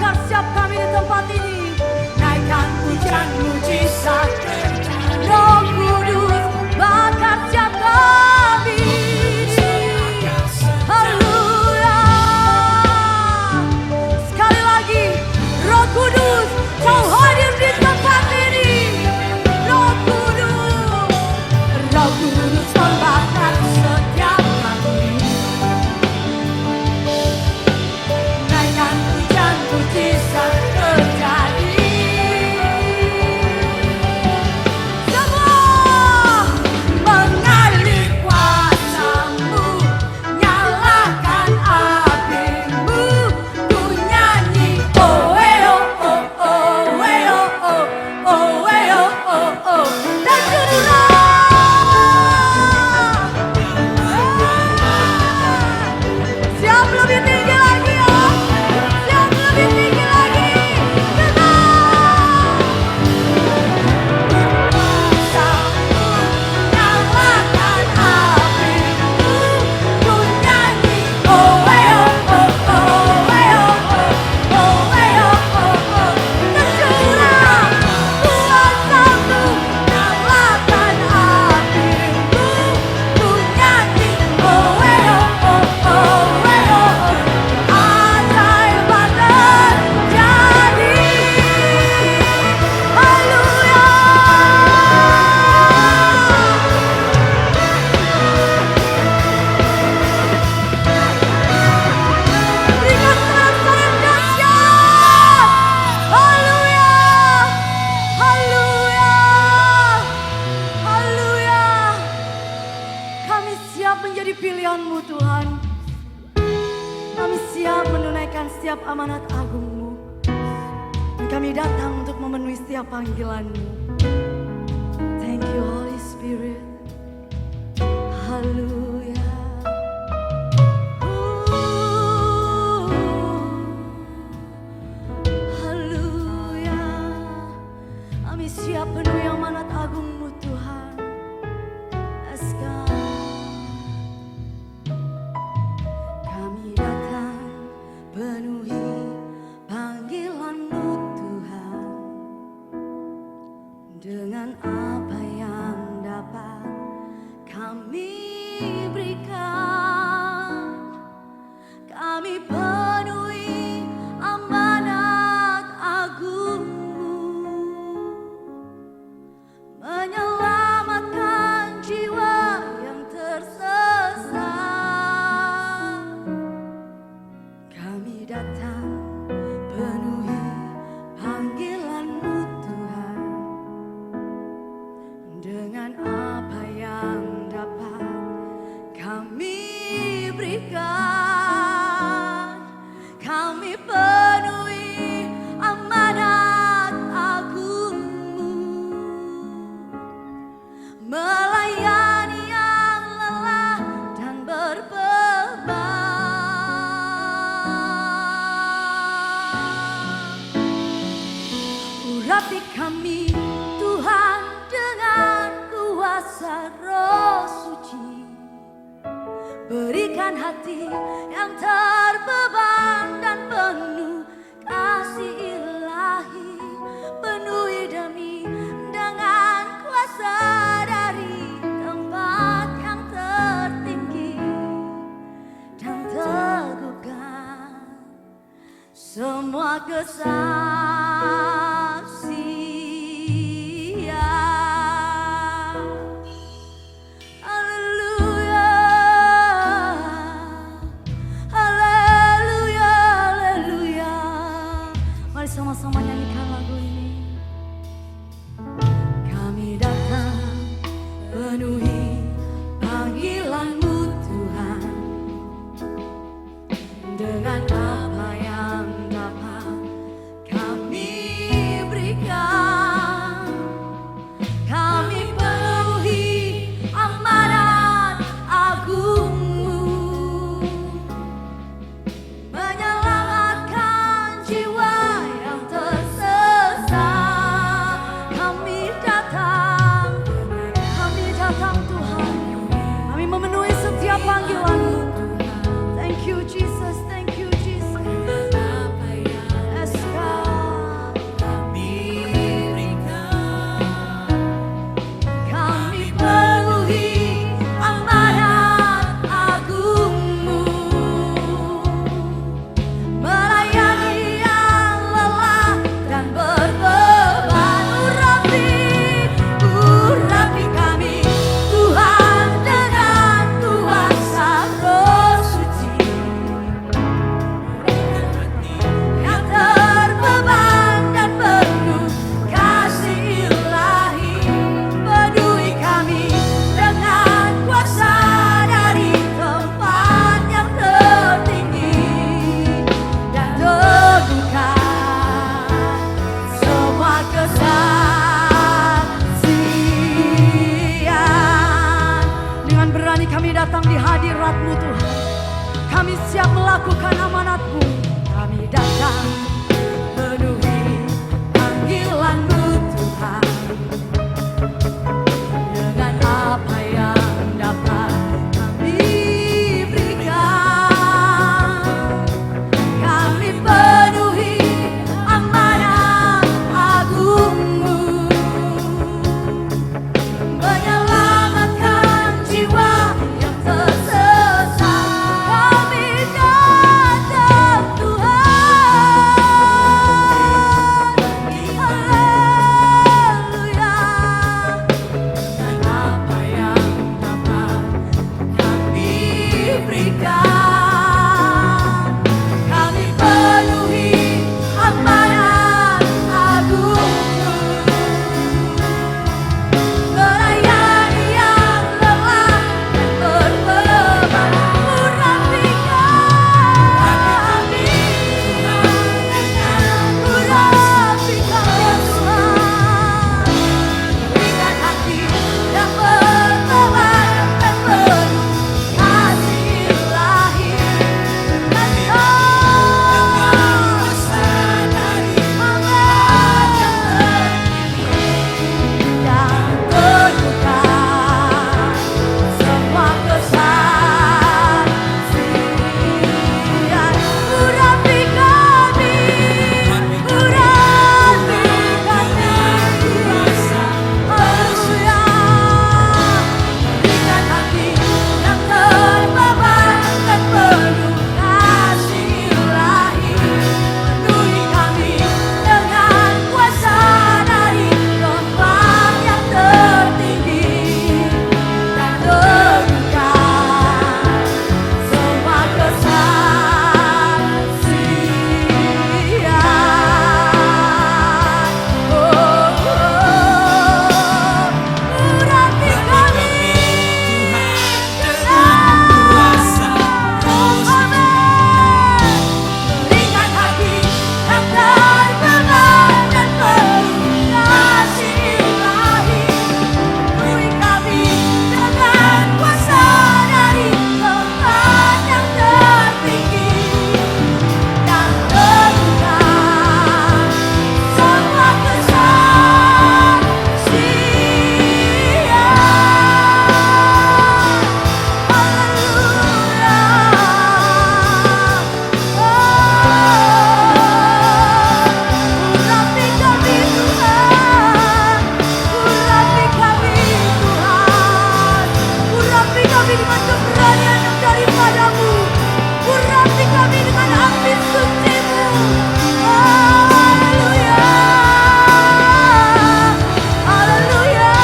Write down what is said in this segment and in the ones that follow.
bakar setiap kami di tempat ini. Naikkan hujan mujizat, Roh Kudus bakar setiap kami. Haleluya. Sekali lagi, Roh Kudus, Kau hadir di tempat ini. Roh Kudus, Roh Kudus membakar setiap kami. Naikkan hujan mujizat terjadi. Semua mengalir kuasa-Mu, nyalakan api-Mu. Ku nyanyi oh oh oh oh oh oh oh oh dan curah. Siap lebih tinggi lagi ya. Siap lebih tinggi lagi. Nyalakan api-Mu. Ku nyanyi oh oh oh oh dan curah kuasa-Mu, nyalakan api-Mu. Ku nyanyi oh ajaib terjadi. Haleluya. Berikan serangan dahsyat. Haleluya. Haleluya. Haleluya. Kami siap menjadi pilihan-Mu Tuhan. Kami siap menunaikan setiap amanat agung-Mu. Dan kami datang untuk memenuhi setiap panggilan-Mu. Thank you Holy Spirit. Haleluya. Haleluya. Kami siap penuhi amanat agung-Mu Tuhan. Let's go. Kami datang penuhi panggilan-Mu Tuhan. Dengan apa yang dapat kami berikan, kami penuhi amanat agung-Mu, menyelamatkan jiwa yang tersesat. Kami datang penuhi panggilan-Mu Tuhan. Dengan apa yang dapat kami berikan, kami penuhi amanat agung-Mu, melayani yang lelah dan berbeban. Urapi kami Tuhan dengan kuasa Roh Suci. Berikan hati yang terbeban dan penuh kasih ilahi. Penuhi demi dengan kuasa dari tempat yang tertinggi, dan teguhkan semua kesaksian. Haleluya. Haleluya. Haleluya. Mari sama-sama nyanyikan lagu ini. Kami datang penuhi panggilan-Mu Tuhan. Dengan apa yang dapat kami berikan, kami penuhi amanat agung-Mu, menyelamatkan jiwa yang tersesat. amanat-Mu Tuhan. Kami siap melakukan amanat-Mu. Kami datang penuhi panggilan-Mu Tuhan. Dengan apa yang dapat kami berikan, kami penuhi amanat agung-Mu, menyelamatkan jiwa yang tersesat. Kami datang Tuhan, haleluya. Dan apa yang dapat kami berikan, kami penuhi amanat agung-Mu, melayani yang lelah dan berbeban. Urapi kami, urapi kami Tuhan. Berikan hati yang bertobat dan penuh kasih ilahi. Dan amanat yang tunjukkan semua kesaksian. Urapi kami, haleluya. Berikan hati yang terbeban dan penuh kasih ilahi. Penuhi kami dengan kuasa dari tempat yang tertinggi, dan teguhkan semua kesaksian. Urapi kami berikan hati yang terbeban dan penuh kasih ilahi. Penuhi kami dengan kuasa dari tempat yang tertinggi, dan teguhkan semua kesaksian. Urapi kami Tuhan, urapi kami Tuhan, urapi kami dengan keberanian yang daripada-Mu, urapi kami dengan api suci-Mu. Haleluya, haleluya.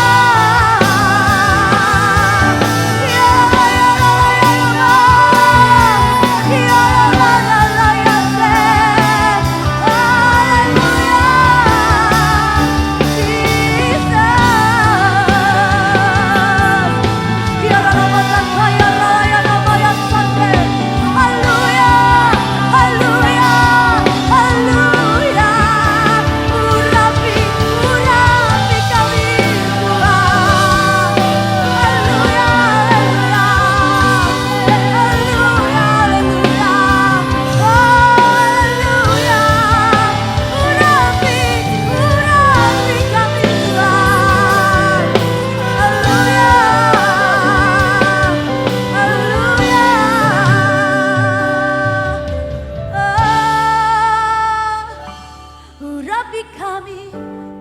Urapi kami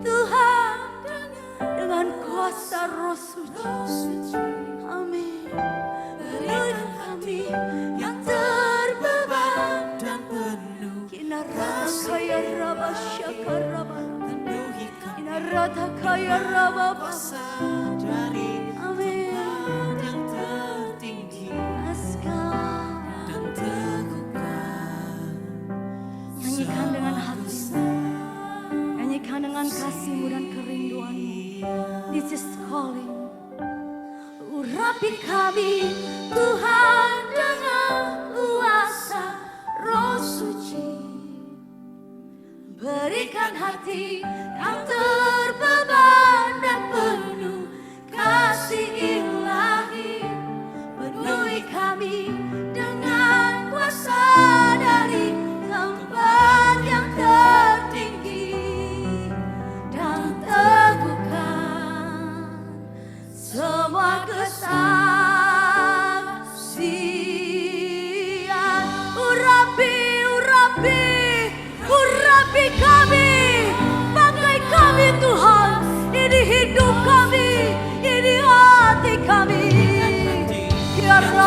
Tuhan dengan kuasa Roh Suci. Amin. Berikan kami yang terbeban dan penuh kinarata raba syakaraba, penuhi kinarata kaya raba basa dari tempat yang tertinggi, dan teguhkan. Nyanyikan dengan hatimu, nyanyikan dengan kasih-Mu dan kerinduan-Mu. This is calling. Urapi kami Tuhan dengan kuasa Roh Suci. Berikan hati yang terbeban dan penuh kasih ilahi. Penuhi kami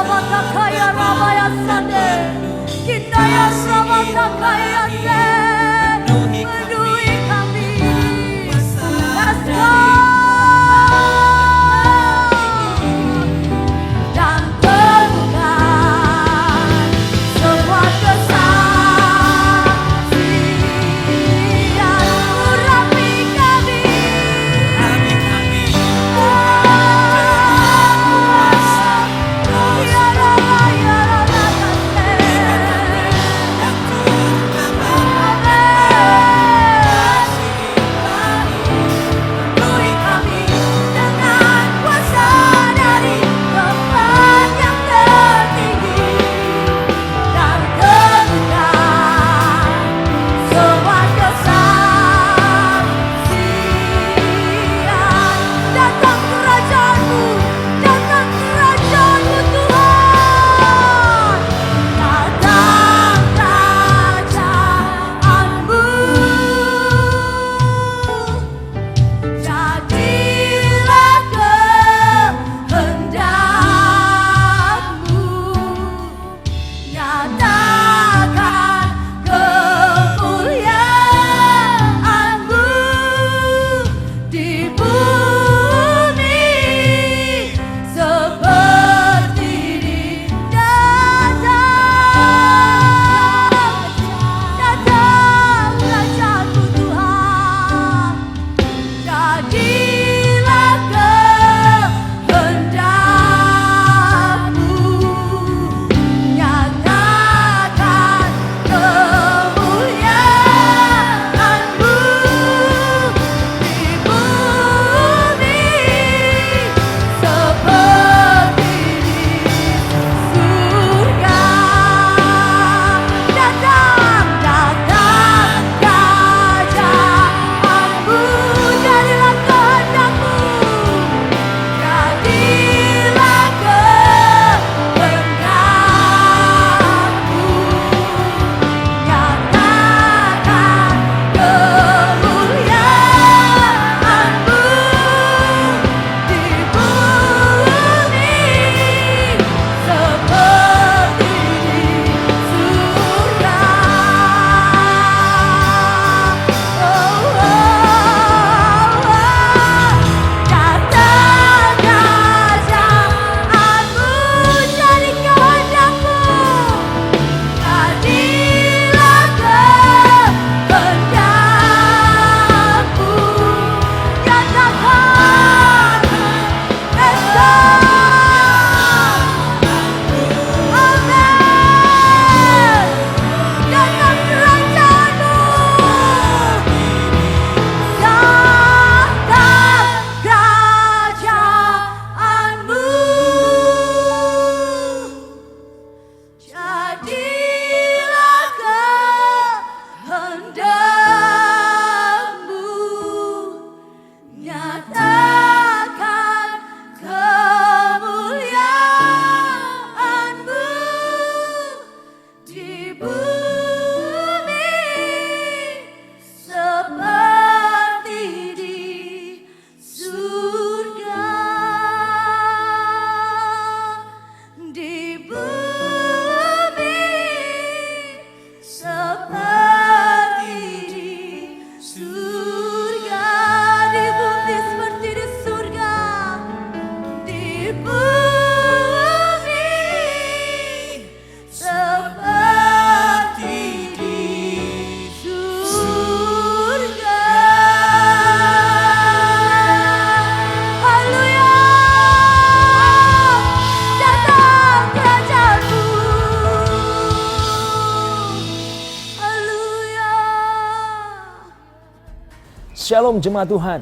Rabatakaya Rabaya Sande Kinaya Rabatakaya Se Penuhi kami Let's go Dan teguhkan semua kesaksian urapi kami Shalom jemaat Tuhan,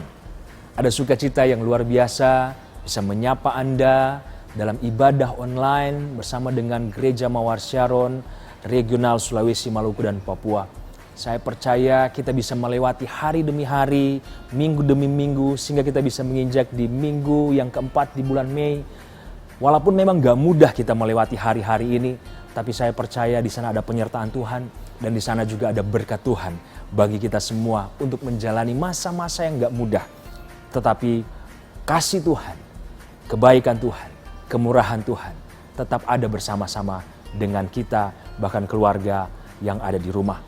ada sukacita yang luar biasa bisa menyapa Anda dalam ibadah online bersama dengan Gereja Mawar Syaron, Regional Sulawesi, Maluku, dan Papua. Saya percaya kita bisa melewati hari demi hari, minggu demi minggu, sehingga kita bisa menginjak di minggu yang keempat di bulan Mei. Walaupun memang gak mudah kita melewati hari-hari ini, tapi saya percaya di sana ada penyertaan Tuhan, dan di sana juga ada berkat Tuhan bagi kita semua untuk menjalani masa-masa yang gak mudah. Tetapi kasih Tuhan, kebaikan Tuhan, kemurahan Tuhan tetap ada bersama-sama dengan kita, bahkan keluarga yang ada di rumah.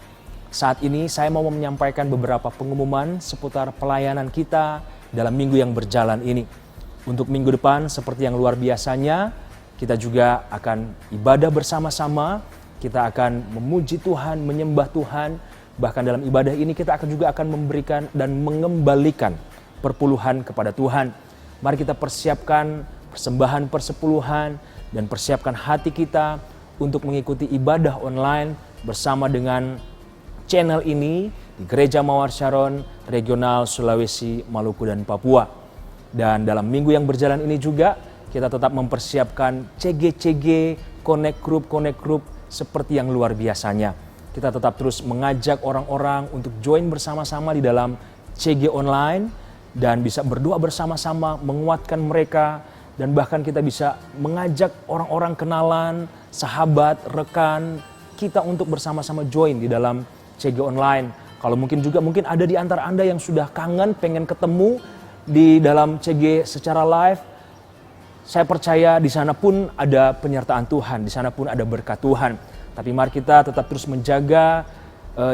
Saat ini saya mau menyampaikan beberapa pengumuman seputar pelayanan kita dalam minggu yang berjalan ini. Untuk minggu depan seperti yang luar biasanya, kita juga akan ibadah bersama-sama, kita akan memuji Tuhan, menyembah Tuhan. Bahkan dalam ibadah ini kita juga akan memberikan dan mengembalikan perpuluhan kepada Tuhan. Mari kita persiapkan persembahan persepuluhan dan persiapkan hati kita untuk mengikuti ibadah online bersama dengan channel ini di Gereja Mawar Syaron Regional Sulawesi, Maluku, dan Papua. Dan dalam minggu yang berjalan ini juga kita tetap mempersiapkan CG-CG, connect group seperti yang luar biasanya. Kita tetap terus mengajak orang-orang untuk join bersama-sama di dalam CG online dan bisa berdoa bersama-sama, menguatkan mereka, dan bahkan kita bisa mengajak orang-orang kenalan, sahabat, rekan kita untuk bersama-sama join di dalam CG online. Kalau mungkin ada di antara Anda yang sudah kangen, pengen ketemu di dalam CG secara live. Saya percaya di sana pun ada penyertaan Tuhan, di sana pun ada berkat Tuhan. Tapi mari kita tetap terus menjaga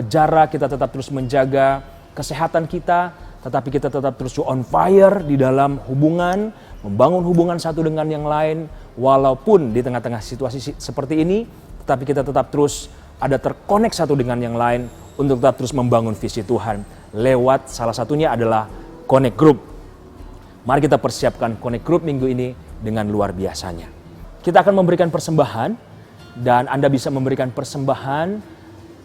jarak, kita tetap terus menjaga kesehatan kita, tetapi kita tetap terus on fire di dalam hubungan, membangun hubungan satu dengan yang lain, walaupun di tengah-tengah situasi seperti ini, tetapi kita tetap terus ada terkonek satu dengan yang lain untuk tetap terus membangun visi Tuhan. Lewat salah satunya adalah Connect Group. Mari kita persiapkan Connect Group minggu ini dengan luar biasanya. Kita akan memberikan persembahan dan Anda bisa memberikan persembahan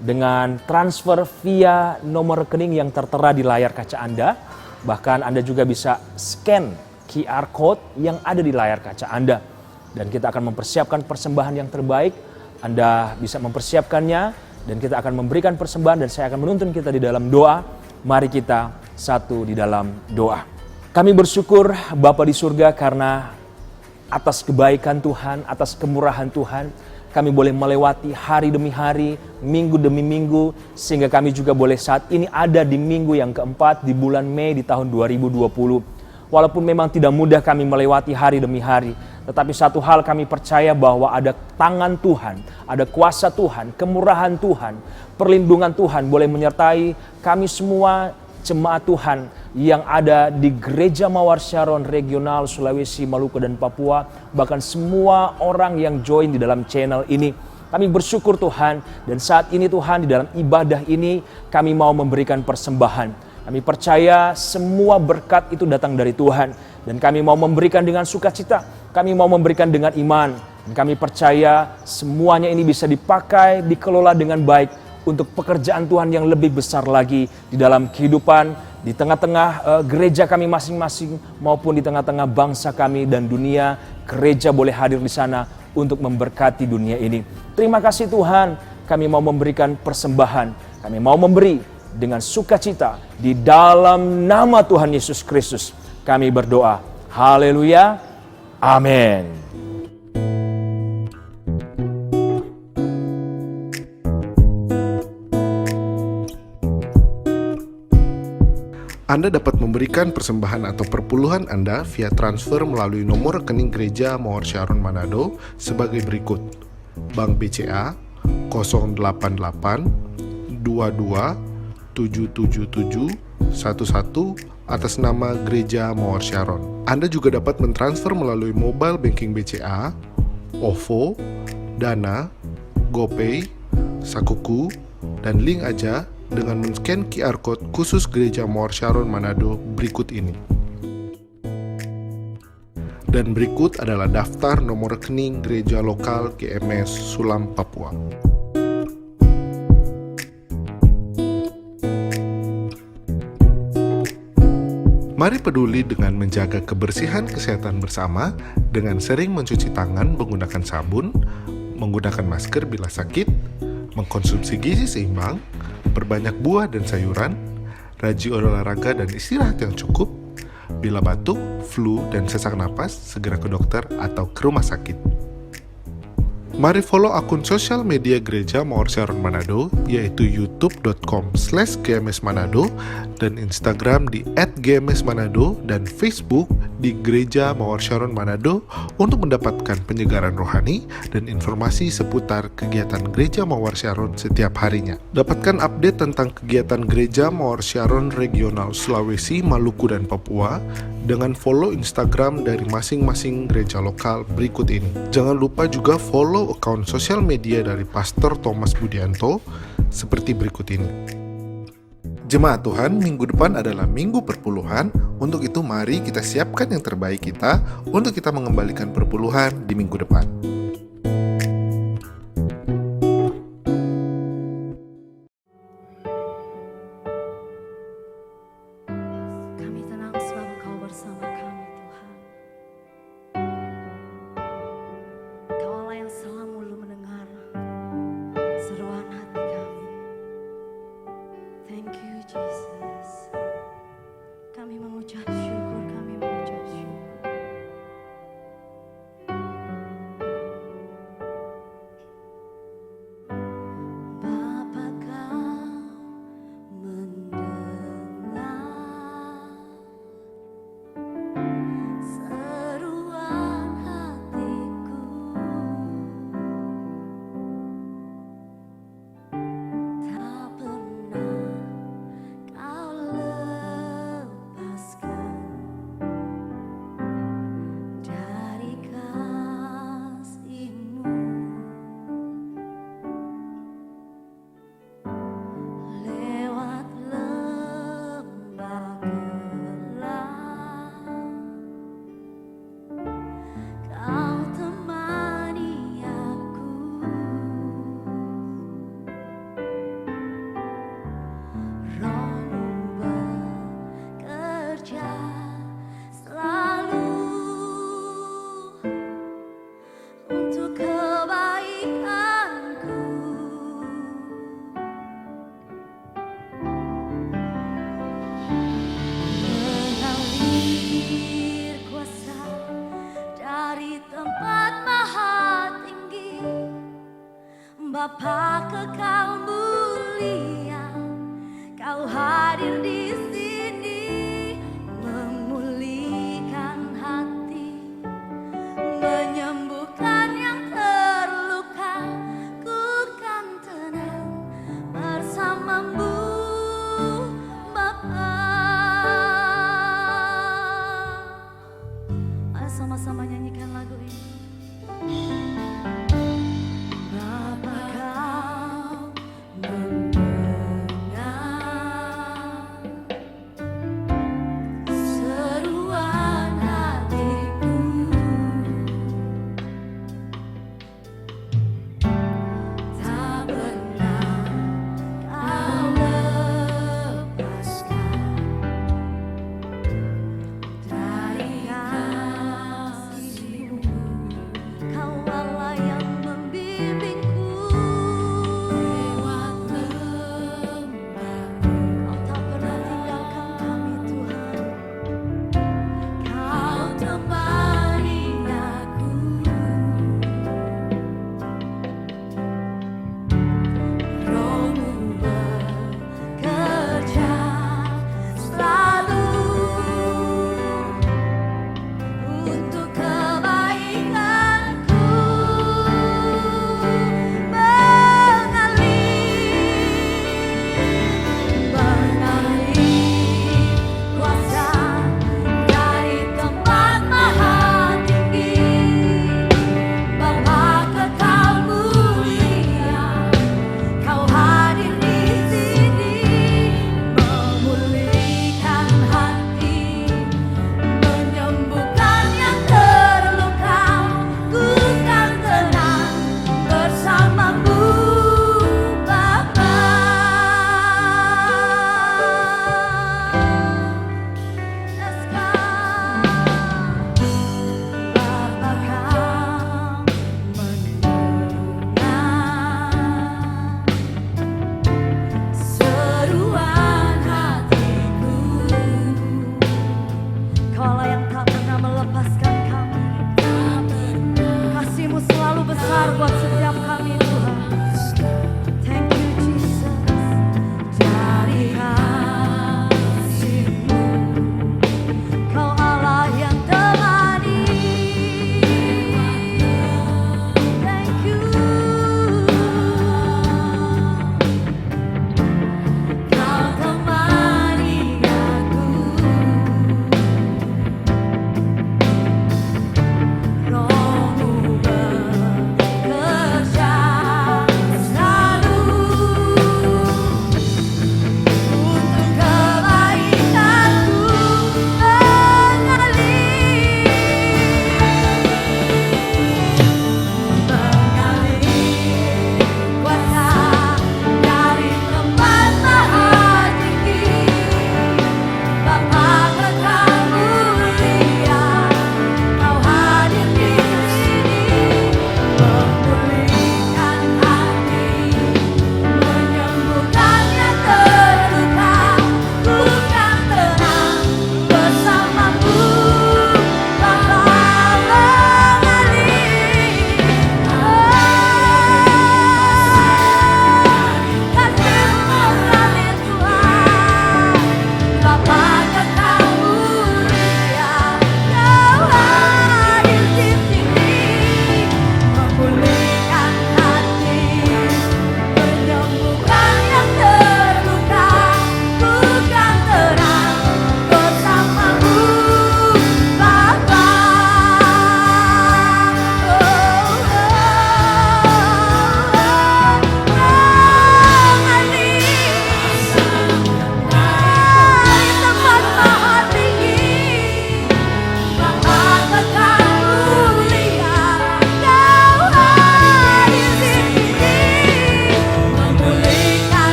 dengan transfer via nomor rekening yang tertera di layar kaca Anda. Bahkan Anda juga bisa scan QR code yang ada di layar kaca Anda. Dan kita akan mempersiapkan persembahan yang terbaik. Anda bisa mempersiapkannya dan kita akan memberikan persembahan dan saya akan menuntun kita di dalam doa. Mari kita satu di dalam doa. Kami bersyukur Bapa di surga karena atas kebaikan Tuhan, atas kemurahan Tuhan, kami boleh melewati hari demi hari, minggu demi minggu, sehingga kami juga boleh saat ini ada di minggu yang keempat di bulan Mei di tahun 2020. Walaupun memang tidak mudah kami melewati hari demi hari, tetapi satu hal kami percaya bahwa ada tangan Tuhan, ada kuasa Tuhan, kemurahan Tuhan, perlindungan Tuhan boleh menyertai kami semua jemaat Tuhan yang ada di Gereja Mawar Syaron Regional Sulawesi, Maluku, dan Papua, bahkan semua orang yang join di dalam channel ini. Kami bersyukur Tuhan, dan saat ini Tuhan di dalam ibadah ini kami mau memberikan persembahan. Kami percaya semua berkat itu datang dari Tuhan, dan kami mau memberikan dengan sukacita, kami mau memberikan dengan iman, dan kami percaya semuanya ini bisa dipakai, dikelola dengan baik untuk pekerjaan Tuhan yang lebih besar lagi di dalam kehidupan, di tengah-tengah gereja kami masing-masing maupun di tengah-tengah bangsa kami dan dunia. Gereja boleh hadir di sana untuk memberkati dunia ini. Terima kasih Tuhan, kami mau memberikan persembahan, kami mau memberi dengan sukacita di dalam nama Tuhan Yesus Kristus. Kami berdoa. Haleluya. Amin. Anda dapat memberikan persembahan atau perpuluhan Anda via transfer melalui nomor rekening Gereja Mawar Syaron Manado sebagai berikut. Bank BCA 088 22 777 11 atas nama Gereja Mawar Syaron. Anda juga dapat mentransfer melalui mobile banking BCA, OVO, Dana, GoPay, Sakuku, dan Link Aja dengan men-scan QR Code khusus Gereja Mawar Syaron Manado berikut ini. Dan berikut adalah daftar nomor rekening gereja lokal GMS Sulam, Papua. Mari peduli dengan menjaga kebersihan kesehatan bersama dengan sering mencuci tangan menggunakan sabun, menggunakan masker bila sakit, mengkonsumsi gizi seimbang, perbanyak buah dan sayuran, rajin olahraga dan istirahat yang cukup. Bila batuk, flu, dan sesak napas, segera ke dokter atau ke rumah sakit. Mari follow akun sosial media Gereja Mawar Syaron Manado, yaitu youtube.com/gmsmanado dan Instagram di @gmsmanado dan Facebook di Gereja Mawar Syaron Manado untuk mendapatkan penyegaran rohani dan informasi seputar kegiatan Gereja Mawar Syaron setiap harinya. Dapatkan update tentang kegiatan Gereja Mawar Syaron Regional Sulawesi, Maluku, dan Papua dengan follow Instagram dari masing-masing gereja lokal berikut ini. Jangan lupa juga follow akun sosial media dari Pastor Thomas Budianto seperti berikut ini. Jemaat Tuhan, minggu depan adalah minggu perpuluhan. Untuk itu mari kita siapkan yang terbaik kita untuk kita mengembalikan perpuluhan di minggu depan. Kami tenang sebab Engkau bersama kami, Tuhan. Engkau Allah yang selalu mendengar seruan hati kami. Thank you, Jesus. Kami mengucap syukur, kami mengucap syukur.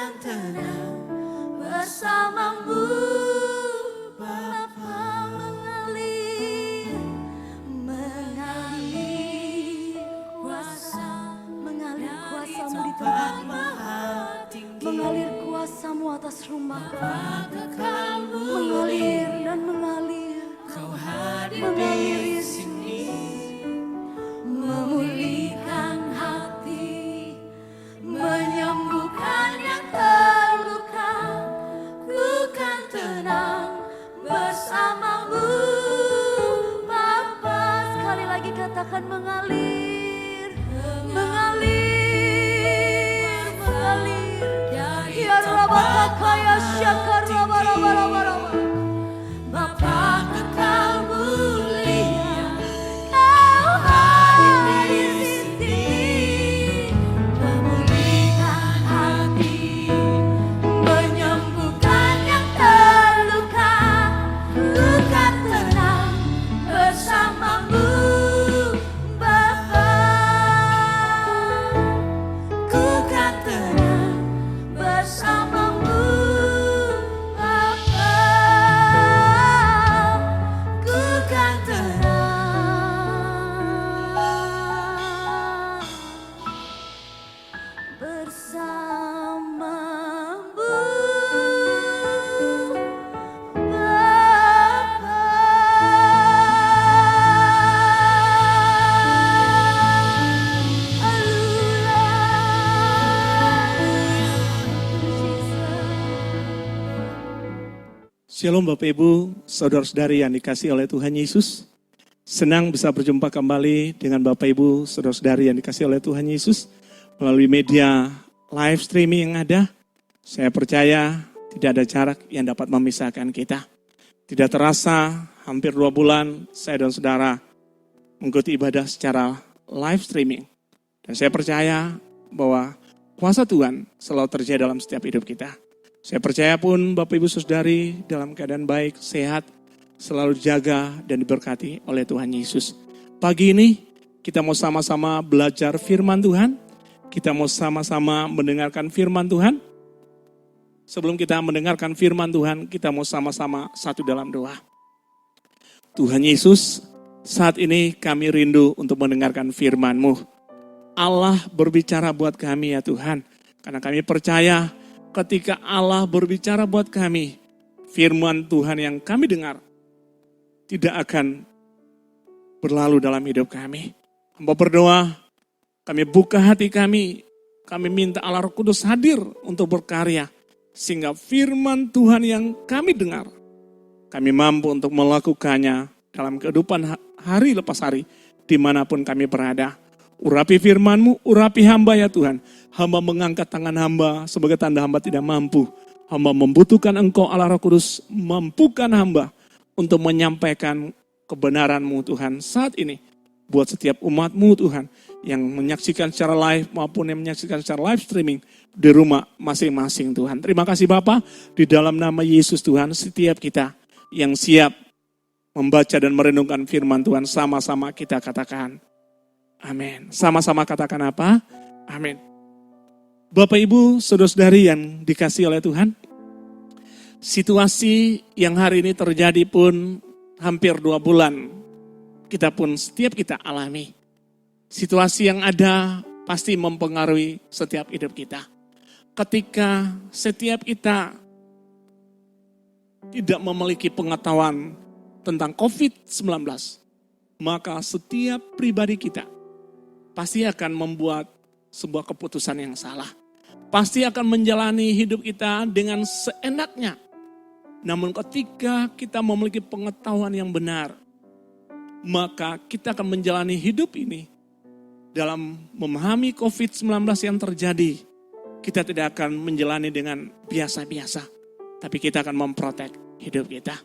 kan tenang bersamamu. Bapa mengalir kuasamu di tempat ini, mengalir kuasamu atas rumah kami, mengalir dan mengalir, mengalir di sini, memulihkan hati, menyembuhkan yang terluka. Ku kan tenang bersamamu, Bapa. Sekali lagi katakan mengalir, mengalir, mengalir. Ya Rabakakaya syakar Rabarabarabara. Bapa kekal mulia, Kau hadir di sini, memulihkan hati, menyembuhkan yang terluka. Ku kan tenang bersamamu, Bapa. Ku kan tenang bersamamu, Bapa. Ku kan tenang bersamamu, Shalom Bapak Ibu, saudara-saudari yang dikasihi oleh Tuhan Yesus. Senang bisa berjumpa kembali dengan Bapak Ibu, saudara-saudari yang dikasihi oleh Tuhan Yesus melalui media live streaming yang ada. Saya percaya tidak ada jarak yang dapat memisahkan kita. Tidak terasa hampir 2 bulan saya dan saudara mengikuti ibadah secara live streaming. Dan saya percaya bahwa kuasa Tuhan selalu terjadi dalam setiap hidup kita. Saya percaya pun Bapak Ibu Saudari dalam keadaan baik, sehat, selalu dijaga dan diberkati oleh Tuhan Yesus. Pagi ini kita mau sama-sama belajar firman Tuhan. Kita mau sama-sama mendengarkan firman Tuhan. Sebelum kita mendengarkan firman Tuhan, kita mau sama-sama satu dalam doa. Tuhan Yesus, saat ini kami rindu untuk mendengarkan firman-Mu. Allah berbicara buat kami ya Tuhan. Karena kami percaya ketika Allah berbicara buat kami, firman Tuhan yang kami dengar tidak akan berlalu dalam hidup kami. Hamba berdoa, kami buka hati kami minta Allah Roh Kudus hadir untuk berkarya, sehingga firman Tuhan yang kami dengar, kami mampu untuk melakukannya dalam kehidupan hari lepas hari, dimanapun kami berada. Urapi firman-Mu, urapi hamba ya Tuhan. Hamba mengangkat tangan hamba sebagai tanda hamba tidak mampu. Hamba membutuhkan Engkau Allah Roh Kudus, mampukan hamba untuk menyampaikan kebenaran-Mu Tuhan saat ini. Buat setiap umat-Mu Tuhan yang menyaksikan secara live maupun yang menyaksikan secara live streaming di rumah masing-masing Tuhan. Terima kasih Bapa, di dalam nama Yesus Tuhan, setiap kita yang siap membaca dan merenungkan firman Tuhan sama-sama kita katakan amin. Sama-sama katakan apa? Amin. Bapak Ibu, saudara-saudari yang dikasihi oleh Tuhan, situasi yang hari ini terjadi pun hampir 2 bulan, kita pun setiap kita alami. Situasi yang ada pasti mempengaruhi setiap hidup kita. Ketika setiap kita tidak memiliki pengetahuan tentang COVID-19, maka setiap pribadi kita pasti akan membuat sebuah keputusan yang salah. Pasti akan menjalani hidup kita dengan seenaknya. Namun ketika kita memiliki pengetahuan yang benar, maka kita akan menjalani hidup ini dalam memahami COVID-19 yang terjadi. Kita tidak akan menjalani dengan biasa-biasa, tapi kita akan memprotek hidup kita.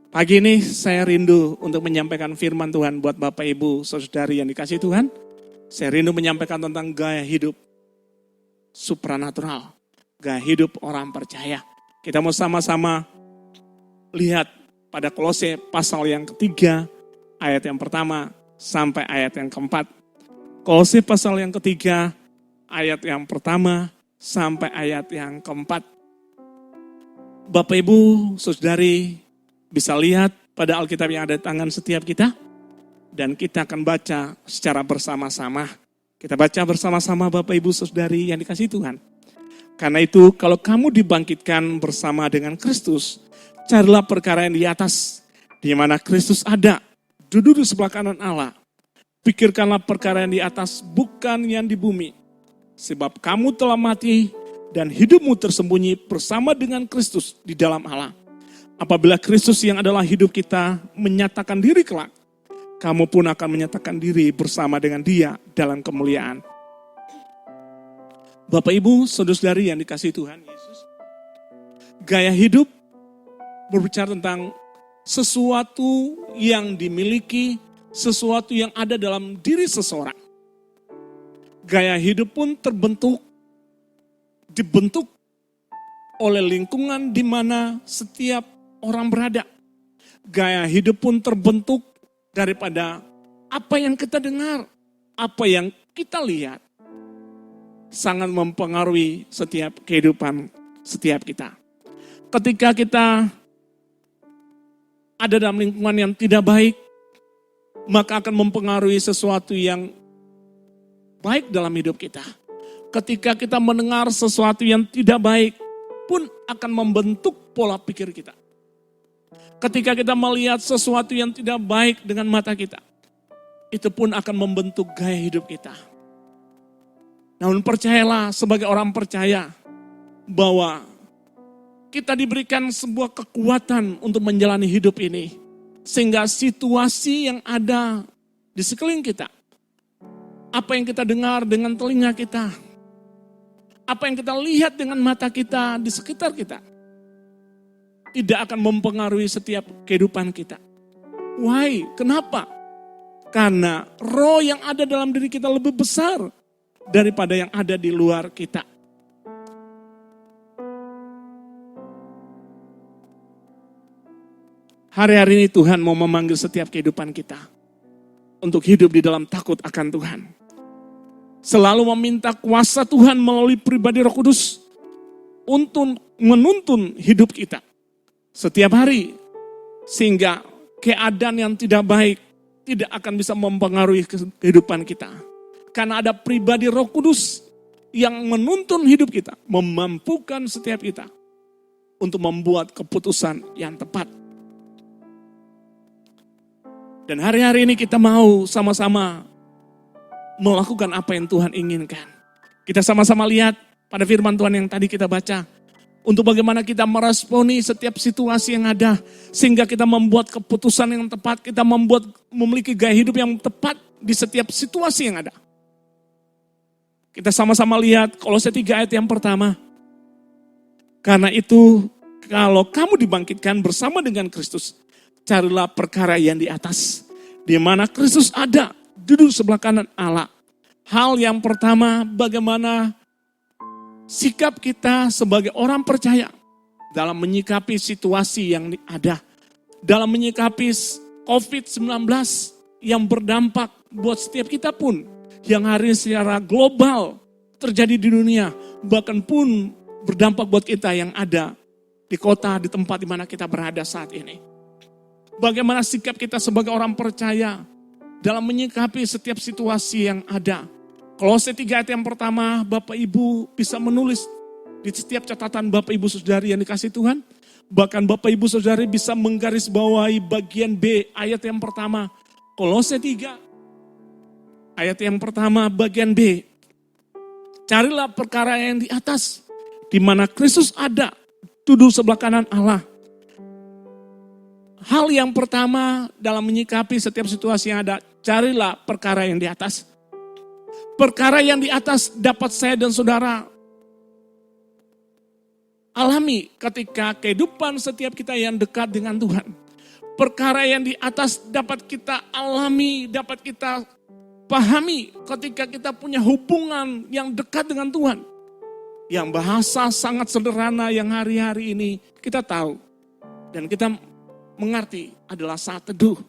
Pagi ini saya rindu untuk menyampaikan firman Tuhan buat Bapak Ibu saudari yang dikasihi Tuhan. Saya rindu menyampaikan tentang gaya hidup supranatural, gaya hidup orang percaya. Kita mau sama-sama lihat pada Kolose pasal yang ketiga, ayat yang pertama sampai ayat yang keempat. Kolose pasal yang ketiga, ayat yang pertama sampai ayat yang keempat. Bapak Ibu, Saudari bisa lihat pada Alkitab yang ada di tangan setiap kita. Dan kita akan baca secara bersama-sama. Kita baca bersama-sama Bapak Ibu Saudari yang dikasihi Tuhan. Karena itu kalau kamu dibangkitkan bersama dengan Kristus, carilah perkara yang di atas, di mana Kristus ada, duduk di sebelah kanan Allah. Pikirkanlah perkara yang di atas, bukan yang di bumi. Sebab kamu telah mati dan hidupmu tersembunyi bersama dengan Kristus di dalam Allah. Apabila Kristus yang adalah hidup kita menyatakan diri kelak, kamu pun akan menyatakan diri bersama dengan Dia dalam kemuliaan. Bapak Ibu, saudara-saudari yang dikasihi Tuhan Yesus, gaya hidup berbicara tentang sesuatu yang dimiliki, sesuatu yang ada dalam diri seseorang. Gaya hidup pun dibentuk oleh lingkungan di mana setiap orang berada. Gaya hidup pun terbentuk daripada apa yang kita dengar, apa yang kita lihat, sangat mempengaruhi setiap kehidupan setiap kita. Ketika kita ada dalam lingkungan yang tidak baik, maka akan mempengaruhi sesuatu yang baik dalam hidup kita. Ketika kita mendengar sesuatu yang tidak baik, pun akan membentuk pola pikir kita. Ketika kita melihat sesuatu yang tidak baik dengan mata kita, itu pun akan membentuk gaya hidup kita. Namun percayalah sebagai orang percaya bahwa kita diberikan sebuah kekuatan untuk menjalani hidup ini. Sehingga situasi yang ada di sekeliling kita, apa yang kita dengar dengan telinga kita, apa yang kita lihat dengan mata kita di sekitar kita, tidak akan mempengaruhi setiap kehidupan kita. Why? Kenapa? Karena roh yang ada dalam diri kita lebih besar daripada yang ada di luar kita. Hari-hari ini Tuhan mau memanggil setiap kehidupan kita untuk hidup di dalam takut akan Tuhan. Selalu meminta kuasa Tuhan melalui pribadi Roh Kudus untuk menuntun hidup kita setiap hari, sehingga keadaan yang tidak baik tidak akan bisa mempengaruhi kehidupan kita. Karena ada pribadi Roh Kudus yang menuntun hidup kita, memampukan setiap kita untuk membuat keputusan yang tepat. Dan hari-hari ini kita mau sama-sama melakukan apa yang Tuhan inginkan. Kita sama-sama lihat pada firman Tuhan yang tadi kita baca, untuk bagaimana kita meresponi setiap situasi yang ada, sehingga kita membuat keputusan yang tepat, kita memiliki gaya hidup yang tepat di setiap situasi yang ada. Kita sama-sama lihat Kolose 3 ayat yang pertama. Karena itu, kalau kamu dibangkitkan bersama dengan Kristus, carilah perkara yang di atas, di mana Kristus ada, duduk sebelah kanan Allah. Hal yang pertama, bagaimana sikap kita sebagai orang percaya dalam menyikapi situasi yang ada, dalam menyikapi COVID-19 yang berdampak buat setiap kita pun, yang hari secara global terjadi di dunia, bahkan pun berdampak buat kita yang ada di kota, di tempat di mana kita berada saat ini. Bagaimana sikap kita sebagai orang percaya dalam menyikapi setiap situasi yang ada. Kolose 3 ayat yang pertama, Bapak Ibu bisa menulis di setiap catatan Bapak Ibu Saudari yang dikasihi Tuhan. Bahkan Bapak Ibu Saudari bisa menggarisbawahi bagian B ayat yang pertama. Kolose 3 ayat yang pertama bagian B. Carilah perkara yang di atas, di mana Kristus ada, duduk sebelah kanan Allah. Hal yang pertama dalam menyikapi setiap situasi yang ada, carilah perkara yang di atas. Perkara yang di atas dapat saya dan saudara alami ketika kehidupan setiap kita yang dekat dengan Tuhan. Perkara yang di atas dapat kita alami, dapat kita pahami ketika kita punya hubungan yang dekat dengan Tuhan. Yang bahasa sangat sederhana yang hari-hari ini kita tahu dan kita mengerti adalah saat teduh.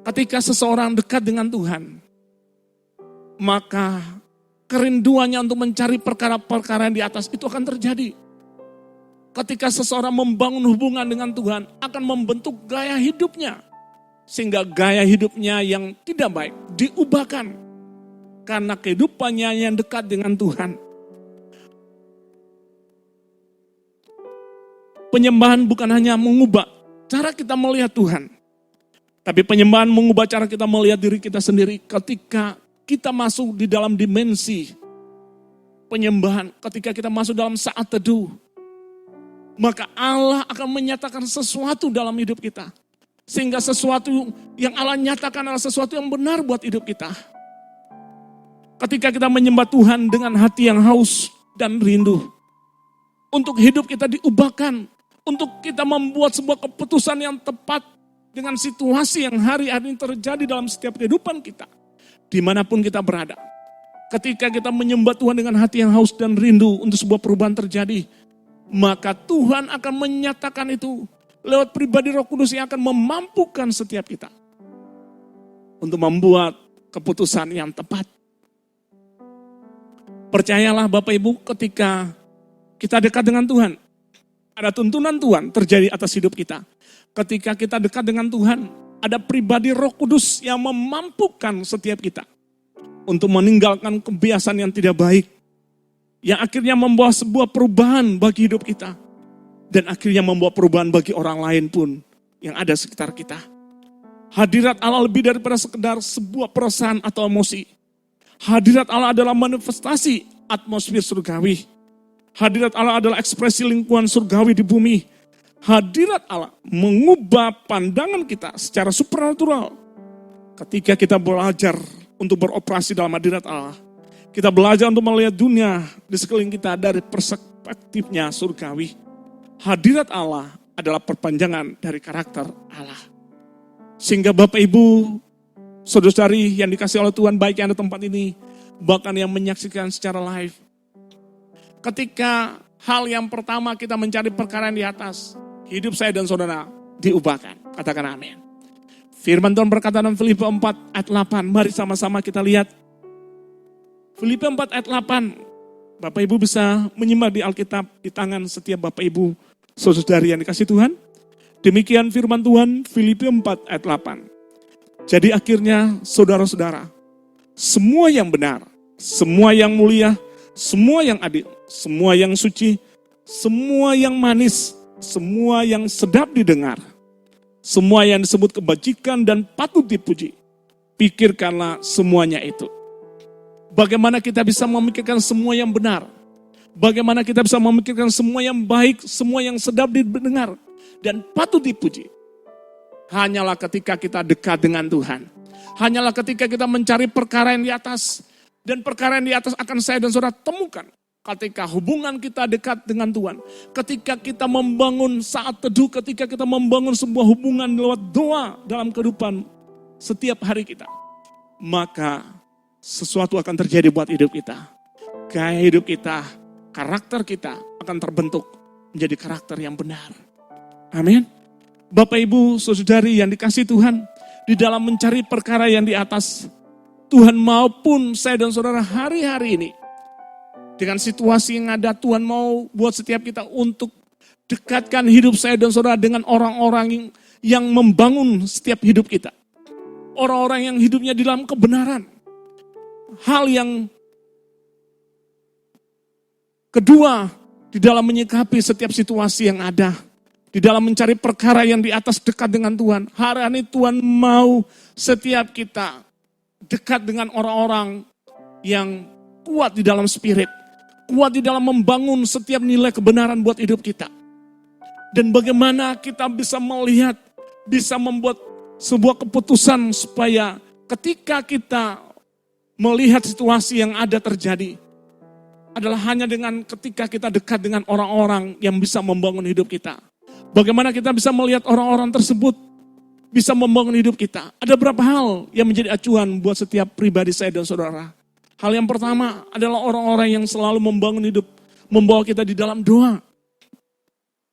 Ketika seseorang dekat dengan Tuhan, maka kerinduannya untuk mencari perkara-perkara yang di atas itu akan terjadi. Ketika seseorang membangun hubungan dengan Tuhan, akan membentuk gaya hidupnya. Sehingga gaya hidupnya yang tidak baik diubahkan. Karena kehidupannya yang dekat dengan Tuhan. Penyembahan bukan hanya mengubah cara kita melihat Tuhan. Tapi penyembahan mengubah cara kita melihat diri kita sendiri ketika kita masuk di dalam dimensi penyembahan. Ketika kita masuk dalam saat teduh. Maka Allah akan menyatakan sesuatu dalam hidup kita. Sehingga sesuatu yang Allah nyatakan adalah sesuatu yang benar buat hidup kita. Ketika kita menyembah Tuhan dengan hati yang haus dan rindu. Untuk hidup kita diubahkan. Untuk kita membuat sebuah keputusan yang tepat dengan situasi yang hari-hari ini terjadi dalam setiap kehidupan kita. Dimanapun kita berada. Ketika kita menyembah Tuhan dengan hati yang haus dan rindu untuk sebuah perubahan terjadi. Maka Tuhan akan menyatakan itu lewat pribadi Roh Kudus yang akan memampukan setiap kita. Untuk membuat keputusan yang tepat. Percayalah Bapak Ibu ketika kita dekat dengan Tuhan. Ada tuntunan Tuhan terjadi atas hidup kita. Ketika kita dekat dengan Tuhan, ada pribadi Roh Kudus yang memampukan setiap kita. Untuk meninggalkan kebiasaan yang tidak baik. Yang akhirnya membawa sebuah perubahan bagi hidup kita. Dan akhirnya membawa perubahan bagi orang lain pun yang ada sekitar kita. Hadirat Allah lebih daripada sekedar sebuah perasaan atau emosi. Hadirat Allah adalah manifestasi atmosfer surgawi. Hadirat Allah adalah ekspresi lingkungan surgawi di bumi. Hadirat Allah mengubah pandangan kita secara supernatural. Ketika kita belajar untuk beroperasi dalam hadirat Allah. Kita belajar untuk melihat dunia di sekeliling kita dari perspektifnya surgawi. Hadirat Allah adalah perpanjangan dari karakter Allah. Sehingga Bapak Ibu, saudara-saudari yang dikasih oleh Tuhan, baik yang ada tempat ini, bahkan yang menyaksikan secara live. Ketika hal yang pertama kita mencari perkara yang di atas, hidup saya dan saudara diubahkan. Katakan amin. Firman Tuhan berkata dalam Filipi 4 ayat 8, mari sama-sama kita lihat. Filipi 4 ayat 8, Bapak Ibu bisa menyimak di Alkitab di tangan setiap Bapak Ibu, saudara-saudari yang dikasih Tuhan. Demikian firman Tuhan, Filipi 4 ayat 8. Jadi akhirnya saudara-saudara, semua yang benar, semua yang mulia, semua yang adil, semua yang suci, semua yang manis, semua yang sedap didengar, semua yang disebut kebajikan dan patut dipuji, pikirkanlah semuanya itu. Bagaimana kita bisa memikirkan semua yang benar, bagaimana kita bisa memikirkan semua yang baik, semua yang sedap didengar dan patut dipuji. Hanyalah ketika kita dekat dengan Tuhan. Hanyalah ketika kita mencari perkara yang di atas. Dan perkara yang di atas akan saya dan saudara temukan. Ketika hubungan kita dekat dengan Tuhan. Ketika kita membangun saat teduh. Ketika kita membangun sebuah hubungan lewat doa dalam kehidupan setiap hari kita. Maka sesuatu akan terjadi buat hidup kita. Gaya hidup kita, karakter kita akan terbentuk menjadi karakter yang benar. Amin. Bapak Ibu, saudari yang dikasih Tuhan, di dalam mencari perkara yang di atas, Tuhan maupun saya dan saudara hari-hari ini, dengan situasi yang ada, Tuhan mau buat setiap kita untuk dekatkan hidup saya dan saudara dengan orang-orang yang membangun setiap hidup kita. Orang-orang yang hidupnya di dalam kebenaran. Hal yang kedua, di dalam menyikapi setiap situasi yang ada, di dalam mencari perkara yang di atas dekat dengan Tuhan. Hari ini Tuhan mau setiap kita dekat dengan orang-orang yang kuat di dalam spirit. Kuat di dalam membangun setiap nilai kebenaran buat hidup kita. Dan bagaimana kita bisa melihat, bisa membuat sebuah keputusan supaya ketika kita melihat situasi yang ada terjadi, adalah hanya dengan ketika kita dekat dengan orang-orang yang bisa membangun hidup kita. Bagaimana kita bisa melihat orang-orang tersebut bisa membangun hidup kita. Ada beberapa hal yang menjadi acuan buat setiap pribadi saya dan saudara. Hal yang pertama adalah orang-orang yang selalu membangun hidup, membawa kita di dalam doa.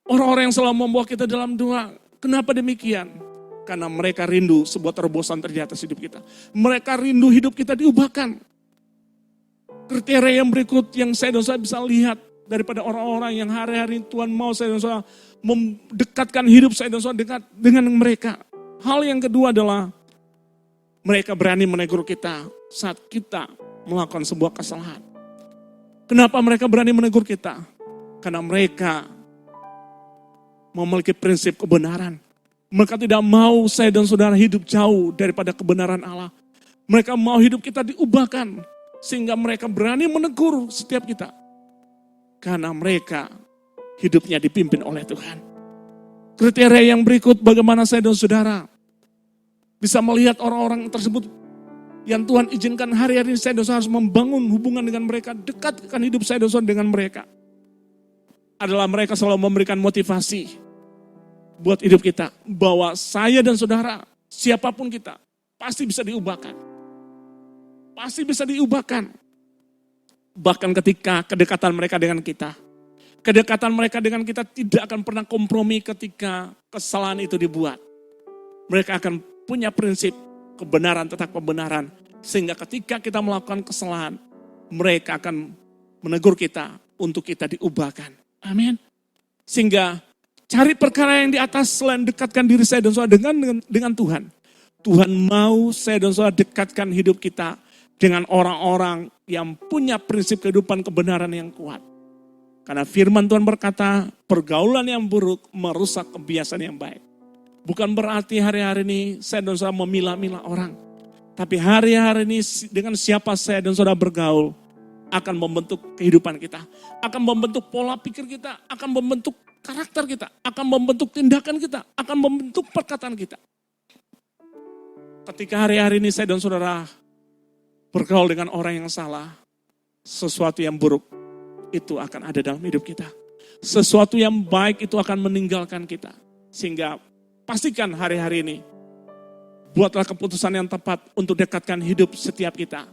Orang-orang yang selalu membawa kita dalam doa. Kenapa demikian? Karena mereka rindu sebuah terobosan terjadi atas hidup kita. Mereka rindu hidup kita diubahkan. Kriteria yang berikut yang saya dan saudara bisa lihat daripada orang-orang yang hari-hari Tuhan mau saya dan saudara mendekatkan hidup saya dan saudara dekat dengan mereka. Hal yang kedua adalah mereka berani menegur kita saat kita melakukan sebuah kesalahan. Kenapa mereka berani menegur kita? Karena mereka memiliki prinsip kebenaran. Mereka tidak mau saya dan saudara hidup jauh daripada kebenaran Allah. Mereka mau hidup kita diubahkan. Sehingga mereka berani menegur setiap kita. Karena mereka hidupnya dipimpin oleh Tuhan. Kriteria yang berikut bagaimana saya dan saudara bisa melihat orang-orang tersebut yang Tuhan izinkan hari-hari ini saya dan saudara harus membangun hubungan dengan mereka. Dekatkan hidup saya dan saudara dengan mereka. Adalah mereka selalu memberikan motivasi buat hidup kita. Bahwa saya dan saudara, siapapun kita, pasti bisa diubahkan. Pasti bisa diubahkan. Bahkan ketika kedekatan mereka dengan kita. Kedekatan mereka dengan kita tidak akan pernah kompromi ketika kesalahan itu dibuat. Mereka akan punya prinsip kebenaran tetap kebenaran. Sehingga ketika kita melakukan kesalahan, mereka akan menegur kita untuk kita diubahkan. Amin. Sehingga cari perkara yang di atas selain dekatkan diri saya dan saudara dengan Tuhan. Tuhan mau saya dan saudara dekatkan hidup kita dengan orang-orang yang punya prinsip kehidupan kebenaran yang kuat. Karena firman Tuhan berkata, pergaulan yang buruk merusak kebiasaan yang baik. Bukan berarti hari-hari ini saya dan saudara memilah-milah orang. Tapi hari-hari ini dengan siapa saya dan saudara bergaul, akan membentuk kehidupan kita. Akan membentuk pola pikir kita, akan membentuk karakter kita, akan membentuk tindakan kita, akan membentuk perkataan kita. Ketika hari-hari ini saya dan saudara bergaul dengan orang yang salah, sesuatu yang buruk itu akan ada dalam hidup kita. Sesuatu yang baik itu akan meninggalkan kita. Sehingga pastikan hari-hari ini, buatlah keputusan yang tepat untuk dekatkan hidup setiap kita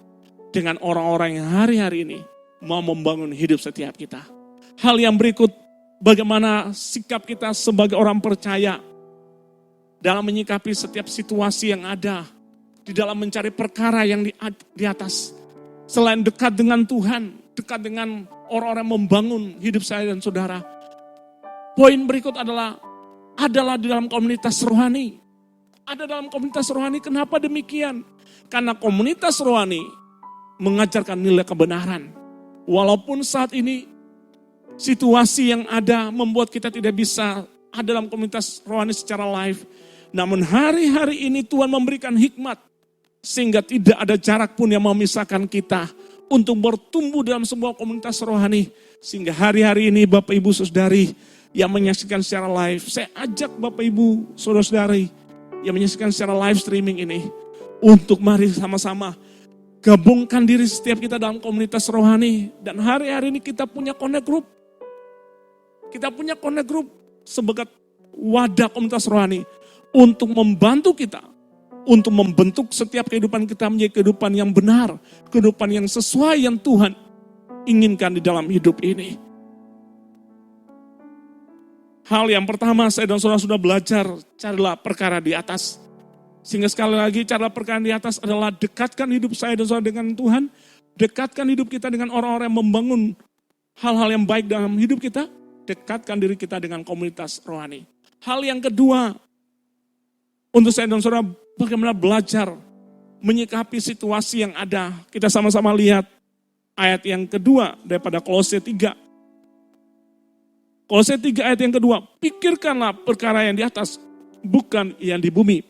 dengan orang-orang yang hari-hari ini mau membangun hidup setiap kita. Hal yang berikut, bagaimana sikap kita sebagai orang percaya dalam menyikapi setiap situasi yang ada, di dalam mencari perkara yang di atas. Selain dekat dengan Tuhan, dekat dengan orang-orang membangun hidup saya dan saudara. Poin berikut adalah di dalam komunitas rohani. Ada dalam komunitas rohani, kenapa demikian? Karena komunitas rohani mengajarkan nilai kebenaran. Walaupun saat ini situasi yang ada membuat kita tidak bisa ada dalam komunitas rohani secara live. Namun hari-hari ini Tuhan memberikan hikmat. Sehingga tidak ada jarak pun yang memisahkan kita untuk bertumbuh dalam sebuah komunitas rohani. Sehingga hari-hari ini Bapak Ibu Saudari yang menyaksikan secara live, saya ajak Bapak Ibu Saudara-saudari yang menyaksikan secara live streaming ini, untuk mari sama-sama gabungkan diri setiap kita dalam komunitas rohani. Dan hari-hari ini kita punya connect group. Kita punya connect group sebagai wadah komunitas rohani untuk membantu kita, untuk membentuk setiap kehidupan kita menjadi kehidupan yang benar, kehidupan yang sesuai yang Tuhan inginkan di dalam hidup ini. Hal yang pertama, saya dan saudara sudah belajar, carilah perkara di atas. Sehingga sekali lagi, carilah perkara di atas adalah dekatkan hidup saya dan saudara dengan Tuhan, dekatkan hidup kita dengan orang-orang yang membangun hal-hal yang baik dalam hidup kita, dekatkan diri kita dengan komunitas rohani. Hal yang kedua, untuk saya dan saudara bagaimana belajar menyikapi situasi yang ada. Kita sama-sama lihat ayat yang kedua daripada Kolose 3. Kolose 3 ayat yang kedua. Pikirkanlah perkara yang di atas, bukan yang di bumi.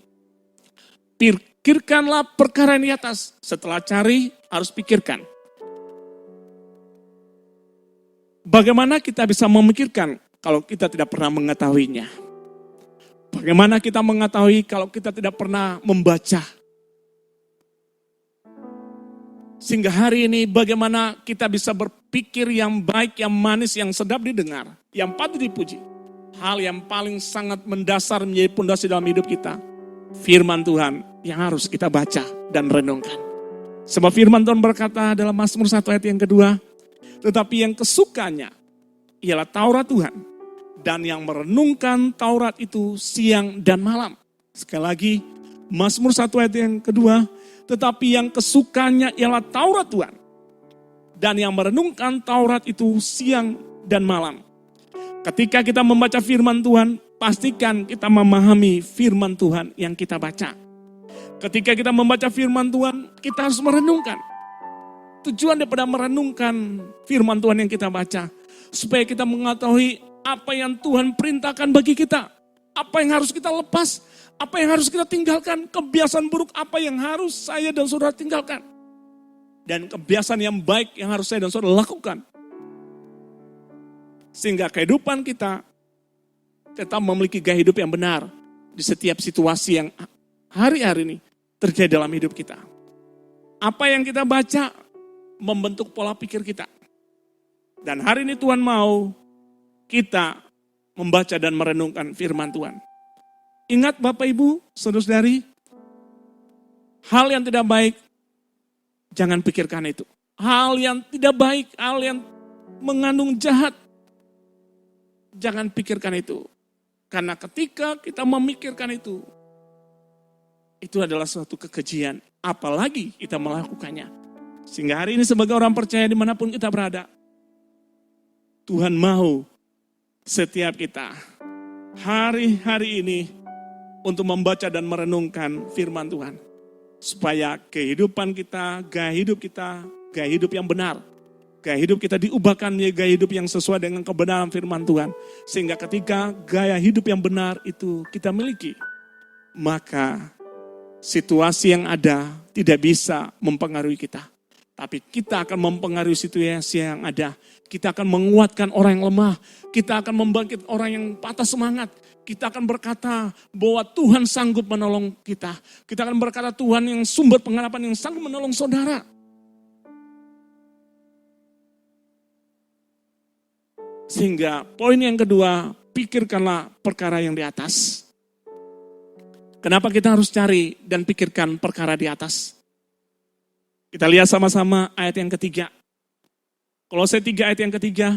Pikirkanlah perkara yang di atas. Setelah cari, harus pikirkan. Bagaimana kita bisa memikirkan kalau kita tidak pernah mengetahuinya? Bagaimana kita mengetahui kalau kita tidak pernah membaca? Sehingga hari ini bagaimana kita bisa berpikir yang baik, yang manis, yang sedap didengar, yang patut dipuji. Hal yang paling sangat mendasar menjadi pondasi dalam hidup kita. Firman Tuhan yang harus kita baca dan renungkan. Sebab firman Tuhan berkata dalam Mazmur 1 ayat yang kedua, tetapi yang kesukanya ialah Taurat Tuhan. Dan yang merenungkan Taurat itu siang dan malam. Sekali lagi, Mazmur 1 ayat yang kedua, tetapi yang kesukanya ialah Taurat Tuhan. dan yang merenungkan Taurat itu siang dan malam. Ketika kita membaca firman Tuhan, pastikan kita memahami firman Tuhan yang kita baca. Ketika kita membaca firman Tuhan, kita harus merenungkan. Tujuan daripada merenungkan firman Tuhan yang kita baca, supaya kita mengetahui apa yang Tuhan perintahkan bagi kita. Apa yang harus kita lepas, apa yang harus kita tinggalkan, kebiasaan buruk apa yang harus saya dan saudara tinggalkan. Dan kebiasaan yang baik yang harus saya dan saudara lakukan. Sehingga kehidupan kita tetap memiliki gaya hidup yang benar di setiap situasi yang hari-hari ini terjadi dalam hidup kita. Apa yang kita baca membentuk pola pikir kita. Dan hari ini Tuhan mau kita membaca dan merenungkan firman Tuhan. Ingat Bapak Ibu, saudara-saudari, hal yang tidak baik, jangan pikirkan itu. Hal yang tidak baik, hal yang mengandung jahat, jangan pikirkan itu. Karena ketika kita memikirkan itu adalah suatu kekejian. Apalagi kita melakukannya. Sehingga hari ini sebagai orang percaya dimanapun kita berada, Tuhan mau setiap kita hari-hari ini untuk membaca dan merenungkan firman Tuhan. Supaya kehidupan kita, gaya hidup yang benar. Gaya hidup kita diubahkan menjadi gaya hidup yang sesuai dengan kebenaran firman Tuhan. Sehingga ketika gaya hidup yang benar itu kita miliki, maka situasi yang ada tidak bisa mempengaruhi kita. Tapi kita akan mempengaruhi situasi yang ada. Kita akan menguatkan orang yang lemah. Kita akan membangkit orang yang patah semangat. Kita akan berkata bahwa Tuhan sanggup menolong kita. Kita akan berkata Tuhan yang sumber pengharapan yang sanggup menolong saudara. Sehingga poin yang kedua, pikirkanlah perkara yang di atas. Kenapa kita harus cari dan pikirkan perkara di atas? Kita lihat sama-sama ayat yang ketiga. Kolose 3 ayat yang ketiga.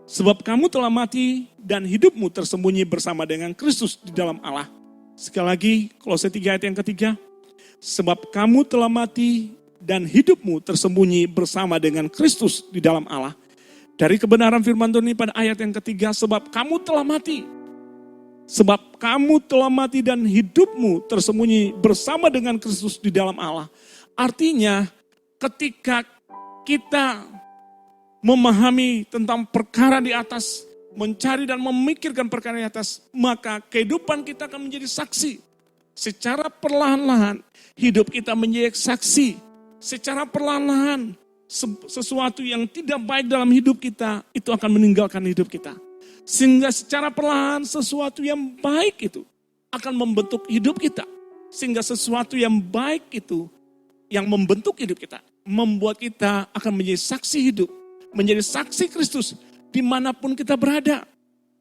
Sebab kamu telah mati dan hidupmu tersembunyi bersama dengan Kristus di dalam Allah. Sekali lagi, Kolose 3 ayat yang ketiga. Sebab kamu telah mati dan hidupmu tersembunyi bersama dengan Kristus di dalam Allah. Dari kebenaran firman Tuhan ini pada ayat yang ketiga, sebab kamu telah mati. Sebab kamu telah mati dan hidupmu tersembunyi bersama dengan Kristus di dalam Allah. Artinya, ketika kita memahami tentang perkara di atas, mencari dan memikirkan perkara di atas, maka kehidupan kita akan menjadi saksi. Secara perlahan-lahan, hidup kita menjadi saksi. Secara perlahan-lahan, sesuatu yang tidak baik dalam hidup kita, itu akan meninggalkan hidup kita. Sehingga secara perlahan, sesuatu yang baik itu akan membentuk hidup kita. Sehingga sesuatu yang baik itu, yang membentuk hidup kita, membuat kita akan menjadi saksi hidup, menjadi saksi Kristus dimanapun kita berada,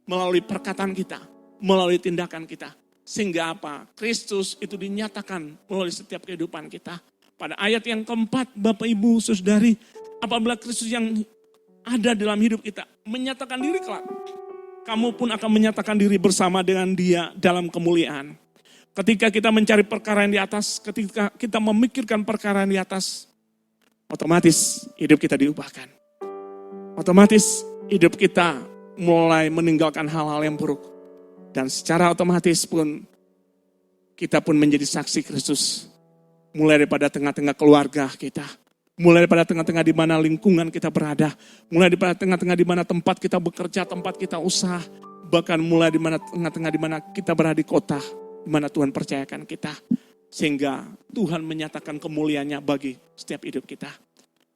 melalui perkataan kita, melalui tindakan kita. Sehingga apa? Kristus itu dinyatakan melalui setiap kehidupan kita. Pada ayat yang keempat, Bapak Ibu Saudari, apabila Kristus yang ada dalam hidup kita menyatakan diri kelak, kamu pun akan menyatakan diri bersama dengan Dia dalam kemuliaan. Ketika kita mencari perkara yang di atas, ketika kita memikirkan perkara yang di atas, otomatis hidup kita diubahkan. Otomatis hidup kita mulai meninggalkan hal-hal yang buruk. Dan secara otomatis pun kita pun menjadi saksi Kristus. Mulai daripada tengah-tengah keluarga kita. Mulai daripada tengah-tengah di mana lingkungan kita berada. Mulai daripada tengah-tengah di mana tempat kita bekerja, tempat kita usaha. Bahkan mulai di mana tengah-tengah di mana kita berada di kota. Di mana Tuhan percayakan kita. Sehingga Tuhan menyatakan kemuliaannya bagi setiap hidup kita.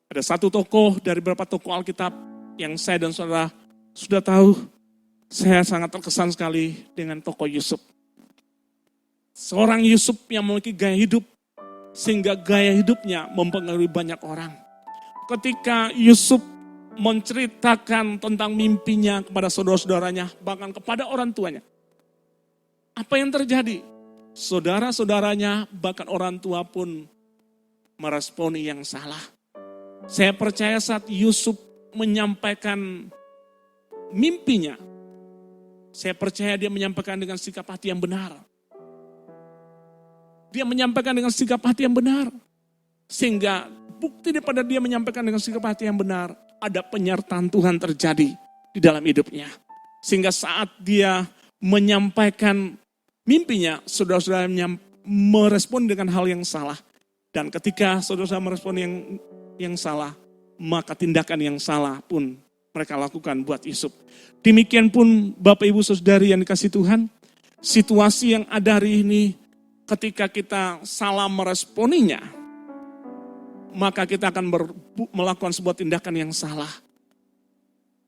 Ada satu tokoh dari beberapa tokoh Alkitab yang saya dan saudara sudah tahu. Saya sangat terkesan sekali dengan tokoh Yusuf. Seorang Yusuf yang memiliki gaya hidup. Sehingga gaya hidupnya mempengaruhi banyak orang. Ketika Yusuf menceritakan tentang mimpinya kepada saudara-saudaranya, bahkan kepada orang tuanya. Apa yang terjadi? Saudara-saudaranya, bahkan orang tua pun meresponi yang salah. Saya percaya saat Yusuf menyampaikan mimpinya, saya percaya dia menyampaikan dengan sikap hati yang benar. Dia menyampaikan dengan sikap hati yang benar. Sehingga terbukti daripada dia menyampaikan dengan sikap hati yang benar, ada penyertaan Tuhan terjadi di dalam hidupnya. Sehingga saat dia menyampaikan mimpinya, saudara-saudara merespon dengan hal yang salah. Dan ketika saudara-saudara merespon yang salah, maka tindakan yang salah pun mereka lakukan buat Yusuf. Demikian pun Bapak Ibu Saudari yang dikasih Tuhan, situasi yang ada hari ini ketika kita salah meresponinya, maka kita akan melakukan sebuah tindakan yang salah.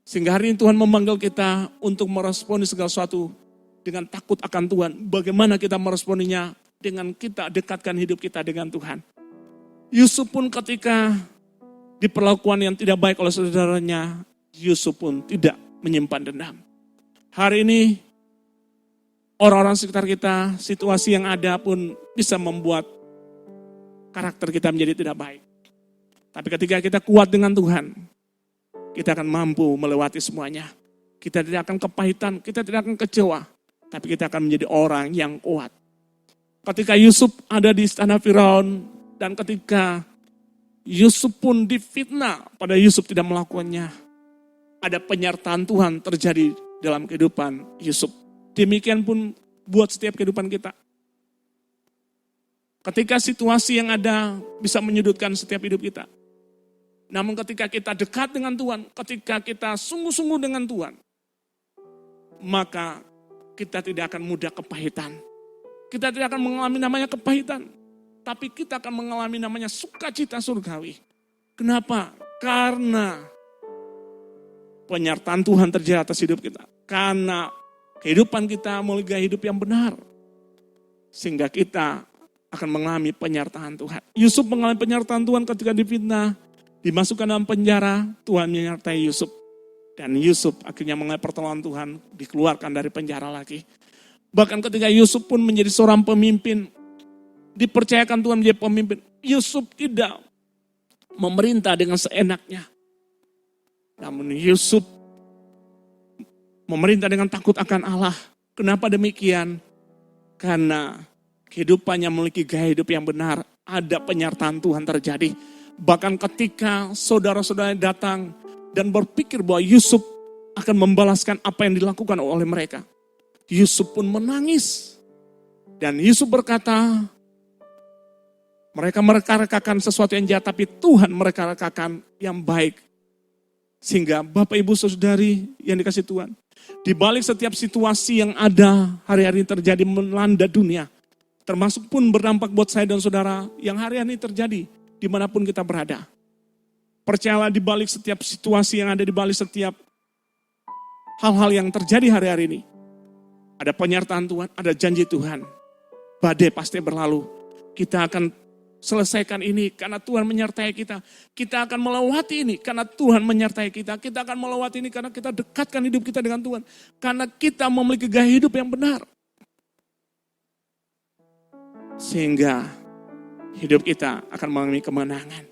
Sehingga hari ini Tuhan memanggil kita untuk meresponi segala sesuatu dengan takut akan Tuhan. Bagaimana kita meresponinya? Dengan kita dekatkan hidup kita dengan Tuhan. Yusuf pun ketika diperlakukan yang tidak baik oleh saudaranya, Yusuf pun tidak menyimpan dendam. Hari ini orang-orang sekitar kita, situasi yang ada pun bisa membuat karakter kita menjadi tidak baik. Tapi ketika kita kuat dengan Tuhan, kita akan mampu melewati semuanya. Kita tidak akan kepahitan, kita tidak akan kecewa, tapi kita akan menjadi orang yang kuat. Ketika Yusuf ada di istana Firaun, dan ketika Yusuf pun difitnah, pada Yusuf tidak melakukannya, ada penyertaan Tuhan terjadi dalam kehidupan Yusuf. Demikian pun buat setiap kehidupan kita. Ketika situasi yang ada bisa menyudutkan setiap hidup kita. Namun ketika kita dekat dengan Tuhan, ketika kita sungguh-sungguh dengan Tuhan, maka kita tidak akan mudah kepahitan. Kita tidak akan mengalami namanya kepahitan, tapi kita akan mengalami namanya sukacita surgawi. Kenapa? Karena penyertaan Tuhan terjadi atas hidup kita. Karena kehidupan kita melalui gaya hidup yang benar. Sehingga kita akan mengalami penyertaan Tuhan. Yusuf mengalami penyertaan Tuhan ketika difitnah, dimasukkan dalam penjara, Tuhan menyertai Yusuf. Dan Yusuf akhirnya mengalami pertolongan Tuhan, dikeluarkan dari penjara lagi. Bahkan ketika Yusuf pun menjadi seorang pemimpin, dipercayakan Tuhan menjadi pemimpin, Yusuf tidak memerintah dengan seenaknya. Namun Yusuf memerintah dengan takut akan Allah. Kenapa demikian? Karena kehidupannya memiliki gaya hidup yang benar, ada penyertaan Tuhan terjadi. Bahkan ketika saudara-saudara datang dan berpikir bahwa Yusuf akan membalaskan apa yang dilakukan oleh mereka, Yusuf pun menangis. Dan Yusuf berkata, mereka mereka-rekakan sesuatu yang jahat, tapi Tuhan mereka-rekakan yang baik. Sehingga Bapak Ibu Saudari yang dikasih Tuhan, di balik setiap situasi yang ada hari-hari terjadi melanda dunia, termasuk pun berdampak buat saya dan saudara yang hari-hari terjadi dimanapun kita berada. Percayalah di balik setiap situasi yang ada, di balik setiap hal-hal yang terjadi hari-hari ini, ada penyertaan Tuhan, ada janji Tuhan. Badai pasti berlalu. Kita akan selesaikan ini karena Tuhan menyertai kita. Kita akan melewati ini karena Tuhan menyertai kita. Kita akan melewati ini karena kita dekatkan hidup kita dengan Tuhan. Karena kita memiliki gaya hidup yang benar. Sehingga hidup kita akan mengalami kemenangan.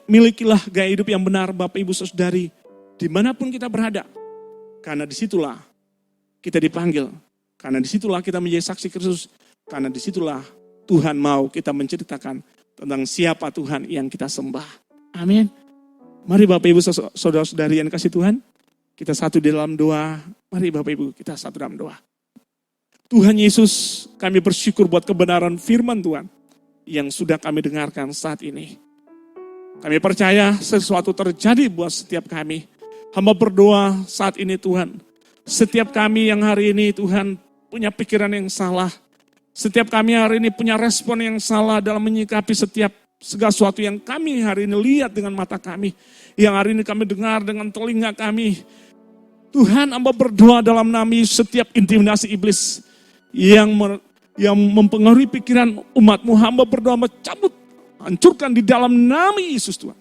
Milikilah gaya hidup yang benar Bapak Ibu Saudari dimanapun kita berada. Karena disitulah kita dipanggil. Karena disitulah kita menjadi saksi Kristus. Karena disitulah Tuhan mau kita menceritakan tentang siapa Tuhan yang kita sembah. Amin. Mari Bapak Ibu Saudara-saudari yang kasih Tuhan. Kita satu di dalam doa. Mari Bapak Ibu kita satu dalam doa. Tuhan Yesus, kami bersyukur buat kebenaran firman Tuhan yang sudah kami dengarkan saat ini. Kami percaya sesuatu terjadi buat setiap kami. Hamba berdoa saat ini Tuhan. Setiap kami yang hari ini Tuhan punya pikiran yang salah. Setiap kami hari ini punya respon yang salah dalam menyikapi setiap segala sesuatu yang kami hari ini lihat dengan mata kami. Yang hari ini kami dengar dengan telinga kami. Tuhan, hamba berdoa dalam nama setiap intimidasi iblis yang mempengaruhi pikiran umat-Mu. Hamba berdoa mencabut, hancurkan di dalam nama Yesus Tuhan.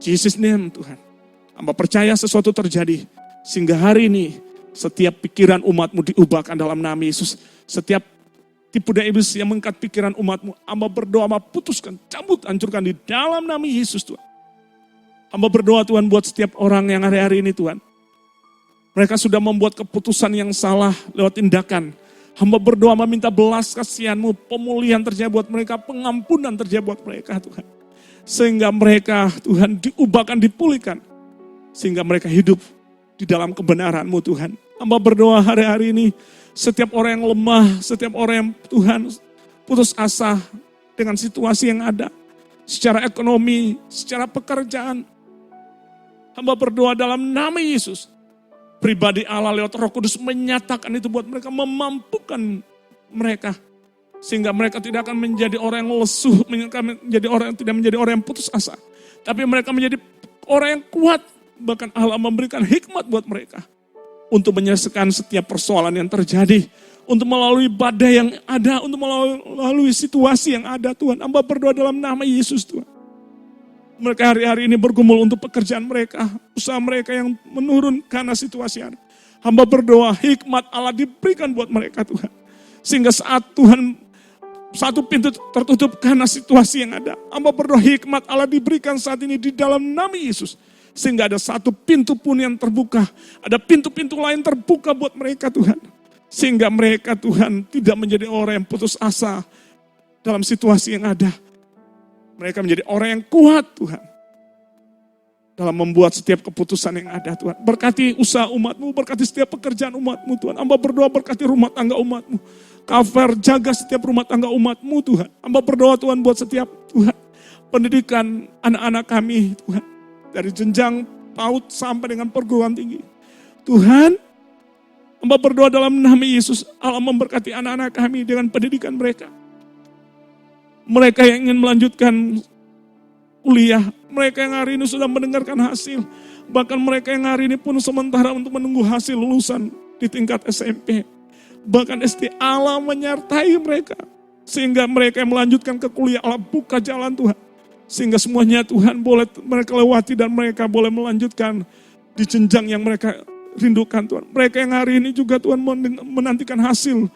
Jesus name Tuhan. Hamba percaya sesuatu terjadi. Sehingga hari ini setiap pikiran umat-Mu diubahkan dalam nama Yesus. Setiap tipu daya iblis yang mengangkat pikiran umat-Mu, hamba berdoa, hamba putuskan, cabut, hancurkan di dalam nama Yesus Tuhan. Hamba berdoa Tuhan buat setiap orang yang hari-hari ini Tuhan. Mereka sudah membuat keputusan yang salah lewat tindakan. Hamba berdoa meminta belas kasihan-Mu, pemulihan terjadi buat mereka, pengampunan terjadi buat mereka Tuhan. Sehingga mereka Tuhan diubahkan, dipulihkan. Sehingga mereka hidup di dalam kebenaran-Mu Tuhan. Hamba berdoa hari-hari ini, setiap orang yang lemah, setiap orang yang Tuhan putus asa dengan situasi yang ada. Secara ekonomi, secara pekerjaan. Hamba berdoa dalam nama Yesus. Pribadi Allah lewat Roh Kudus menyatakan itu buat mereka, memampukan mereka. Sehingga mereka tidak akan menjadi orang yang lesuh, menjadi orang yang tidak menjadi orang yang putus asa. Tapi mereka menjadi orang yang kuat. Bahkan Allah memberikan hikmat buat mereka. Untuk menyelesaikan setiap persoalan yang terjadi. Untuk melalui badai yang ada, untuk melalui situasi yang ada Tuhan. Hamba berdoa dalam nama Yesus Tuhan. Mereka hari-hari ini bergumul untuk pekerjaan mereka, usaha mereka yang menurun karena situasi ada. Hamba berdoa hikmat Allah diberikan buat mereka Tuhan. Sehingga saat Tuhan satu pintu tertutup karena situasi yang ada. Hamba berdoa hikmat Allah diberikan saat ini di dalam nama Yesus. Sehingga ada satu pintu pun yang terbuka. Ada pintu-pintu lain terbuka buat mereka Tuhan. Sehingga mereka Tuhan tidak menjadi orang yang putus asa dalam situasi yang ada. Mereka menjadi orang yang kuat Tuhan. Dalam membuat setiap keputusan yang ada Tuhan. Berkati usaha umat-Mu, berkati setiap pekerjaan umat-Mu Tuhan. Hamba berdoa berkati rumah tangga umat-Mu. Cover, jaga setiap rumah tangga umat-Mu Tuhan. Hamba berdoa Tuhan buat setiap Tuhan. Pendidikan anak-anak kami Tuhan. Dari jenjang PAUD sampai dengan perguruan tinggi. Tuhan, hamba berdoa dalam nama Yesus. Allah memberkati anak-anak kami dengan pendidikan mereka. Mereka yang ingin melanjutkan kuliah, mereka yang hari ini sudah mendengarkan hasil, bahkan mereka yang hari ini pun sementara untuk menunggu hasil lulusan di tingkat SMP, bahkan SD, Allah menyertai mereka, sehingga mereka yang melanjutkan ke kuliah, Allah buka jalan Tuhan, sehingga semuanya Tuhan boleh mereka lewati dan mereka boleh melanjutkan di jenjang yang mereka rindukan Tuhan. Mereka yang hari ini juga Tuhan menantikan hasil,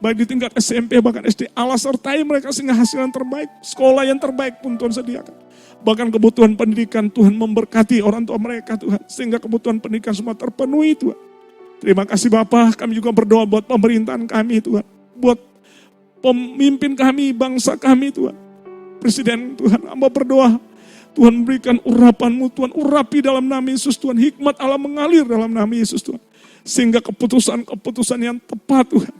baik di tingkat SMP bahkan SD, Allah sertai mereka sehingga hasil yang terbaik, sekolah yang terbaik pun Tuhan sediakan. Bahkan kebutuhan pendidikan Tuhan memberkati orang tua mereka Tuhan, sehingga kebutuhan pendidikan semua terpenuhi Tuhan. Terima kasih Bapa, kami juga berdoa buat pemerintahan kami Tuhan, buat pemimpin kami, bangsa kami Tuhan. Presiden Tuhan, hamba berdoa, Tuhan berikan urapan-Mu Tuhan, urapi dalam nama Yesus Tuhan, hikmat Allah mengalir dalam nama Yesus Tuhan. Sehingga keputusan-keputusan yang tepat Tuhan,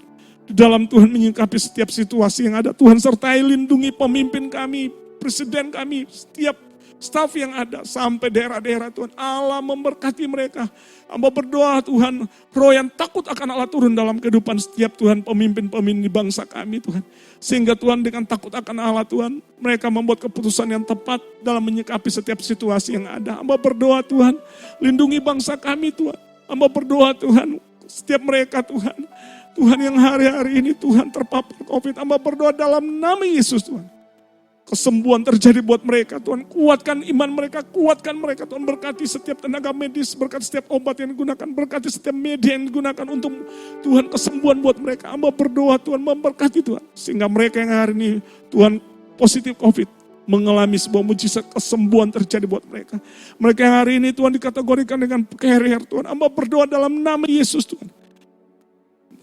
di dalam Tuhan menyikapi setiap situasi yang ada. Tuhan sertai lindungi pemimpin kami, presiden kami, setiap staf yang ada sampai daerah-daerah Tuhan. Allah memberkati mereka. Hamba berdoa Tuhan, roh yang takut akan Allah turun dalam kehidupan setiap Tuhan pemimpin-pemimpin di bangsa kami Tuhan. Sehingga Tuhan dengan takut akan Allah Tuhan, mereka membuat keputusan yang tepat dalam menyikapi setiap situasi yang ada. Hamba berdoa Tuhan, lindungi bangsa kami Tuhan. Hamba berdoa Tuhan, setiap mereka Tuhan, Tuhan yang hari-hari ini Tuhan terpapar COVID, hamba berdoa dalam nama Yesus Tuhan. Kesembuhan terjadi buat mereka Tuhan, kuatkan iman mereka, kuatkan mereka Tuhan, berkati setiap tenaga medis, berkati setiap obat yang digunakan, berkati setiap media yang digunakan untuk Tuhan kesembuhan buat mereka. Hamba berdoa Tuhan memberkati Tuhan, sehingga mereka yang hari ini Tuhan positif COVID, mengalami sebuah mujizat kesembuhan terjadi buat mereka. Mereka yang hari ini Tuhan dikategorikan dengan carrier Tuhan, hamba berdoa dalam nama Yesus Tuhan.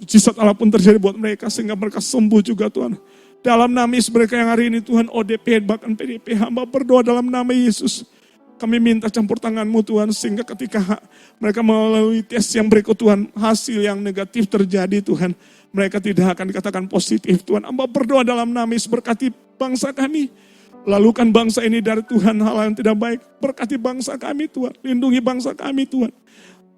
Mujizat Allah pun terjadi buat mereka sehingga mereka sembuh juga Tuhan. Dalam nama Yesus mereka yang hari ini Tuhan ODP bahkan PDP, hamba berdoa dalam nama Yesus. Kami minta campur tangan-Mu Tuhan sehingga ketika mereka melalui tes yang berikut Tuhan, hasil yang negatif terjadi Tuhan, mereka tidak akan dikatakan positif Tuhan. Hamba berdoa dalam nama Yesus, berkati bangsa kami. Lalukan bangsa ini dari Tuhan hal yang tidak baik. Berkati bangsa kami Tuhan, lindungi bangsa kami Tuhan.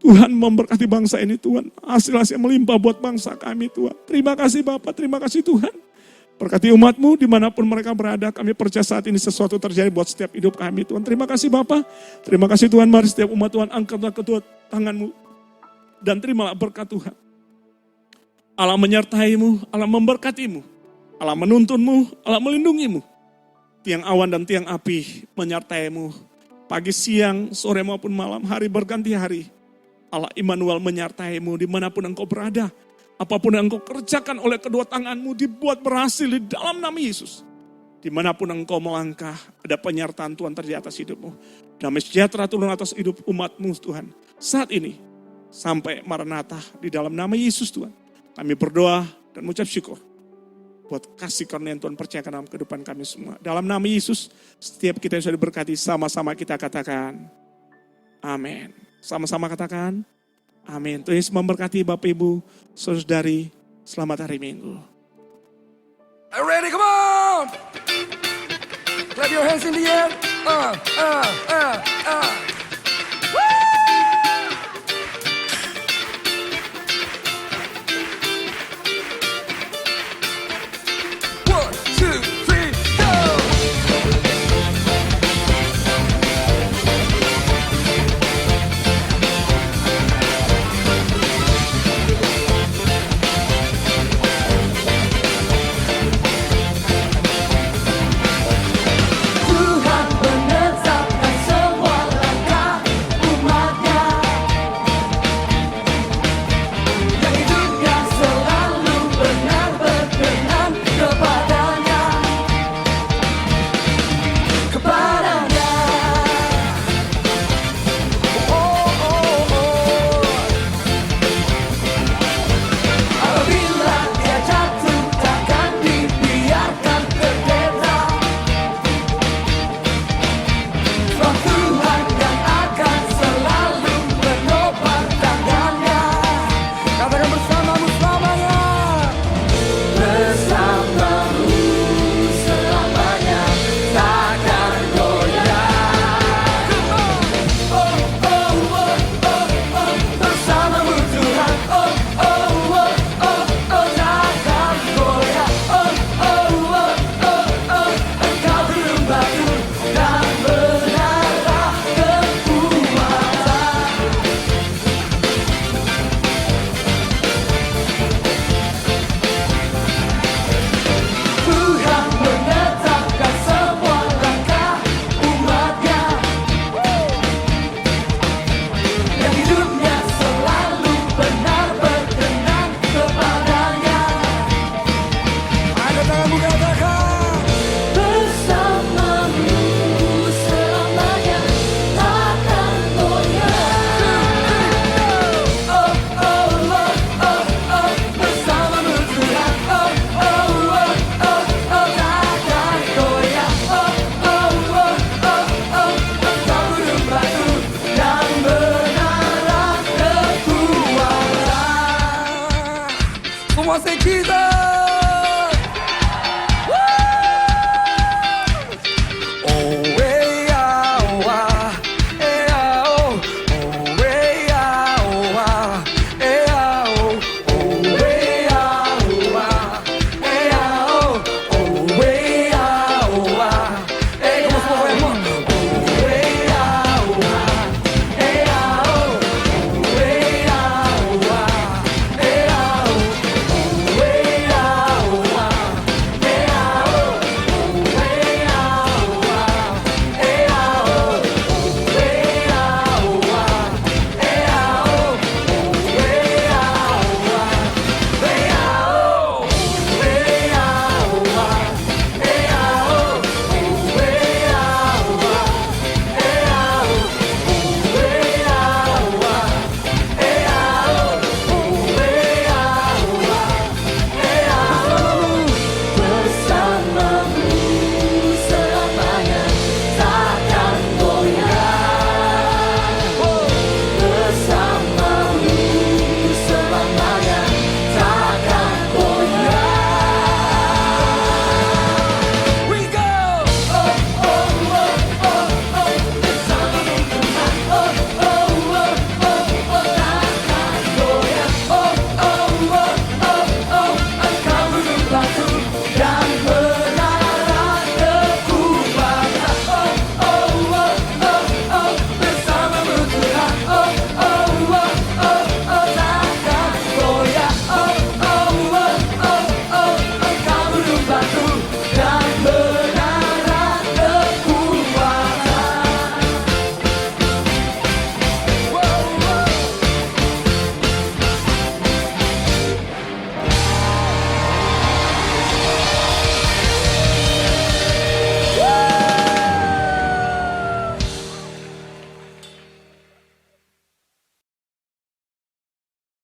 Tuhan memberkati bangsa ini Tuhan. Hasil-hasil melimpah buat bangsa kami Tuhan. Terima kasih Bapak, terima kasih Tuhan. Berkati umat-Mu dimanapun mereka berada. Kami percaya saat ini sesuatu terjadi buat setiap hidup kami Tuhan. Terima kasih Bapak. Terima kasih Tuhan. Mari setiap umat Tuhan angkatlah kedua tangan-Mu. Dan terimalah berkat Tuhan. Allah menyertai-Mu, Allah memberkati-Mu. Allah menuntun-Mu, Allah melindungi-Mu. Tiang awan dan tiang api menyertai-Mu. Pagi, siang, sore maupun malam, hari berganti hari. Allah Immanuel menyertai-Mu dimanapun engkau berada. Apapun yang engkau kerjakan oleh kedua tangan-Mu dibuat berhasil di dalam nama Yesus. Dimanapun engkau melangkah, ada penyertaan Tuhan terjadi atas hidupmu. Damai sejahtera turun atas hidup umat-Mu Tuhan. Saat ini, sampai Maranatha di dalam nama Yesus Tuhan. Kami berdoa dan mengucap syukur buat kasih karunia yang Tuhan percayakan dalam kehidupan kami semua. Dalam nama Yesus, setiap kita yang sudah diberkati, sama-sama kita katakan amin. Sama-sama katakan amin. Tuhan Yesus memberkati Bapak Ibu, saudari, selamat hari Minggu. Are you ready? Come on! Clap your hands in the air. One, two, three, go! Tuhan menetapkan semua langkah umatnya, yang hidupnya selalu benar berkenan kepadanya. Apabila dia jatuh takkan dibiarkan tergeletak, sebab Tuhan yang akan selalu menopang tangannya. Katakan bersamamu selamanya. Bersamamu selamanya takkan goyah. Bersamamu Tuhan, takkan goyah. Engkau belum batu dan menara kekuatan. Tuhan menetapkan semua langkah umatnya, yang hidupnya selalu benar berkenan kepadanya. Angkat tanganmu, katakan. Bersamamu selamanya takkan goyah. Bersamamu Tuhan, takkan goyah. Engkau belum batu dan menara kekuatan. Semua say Jesus.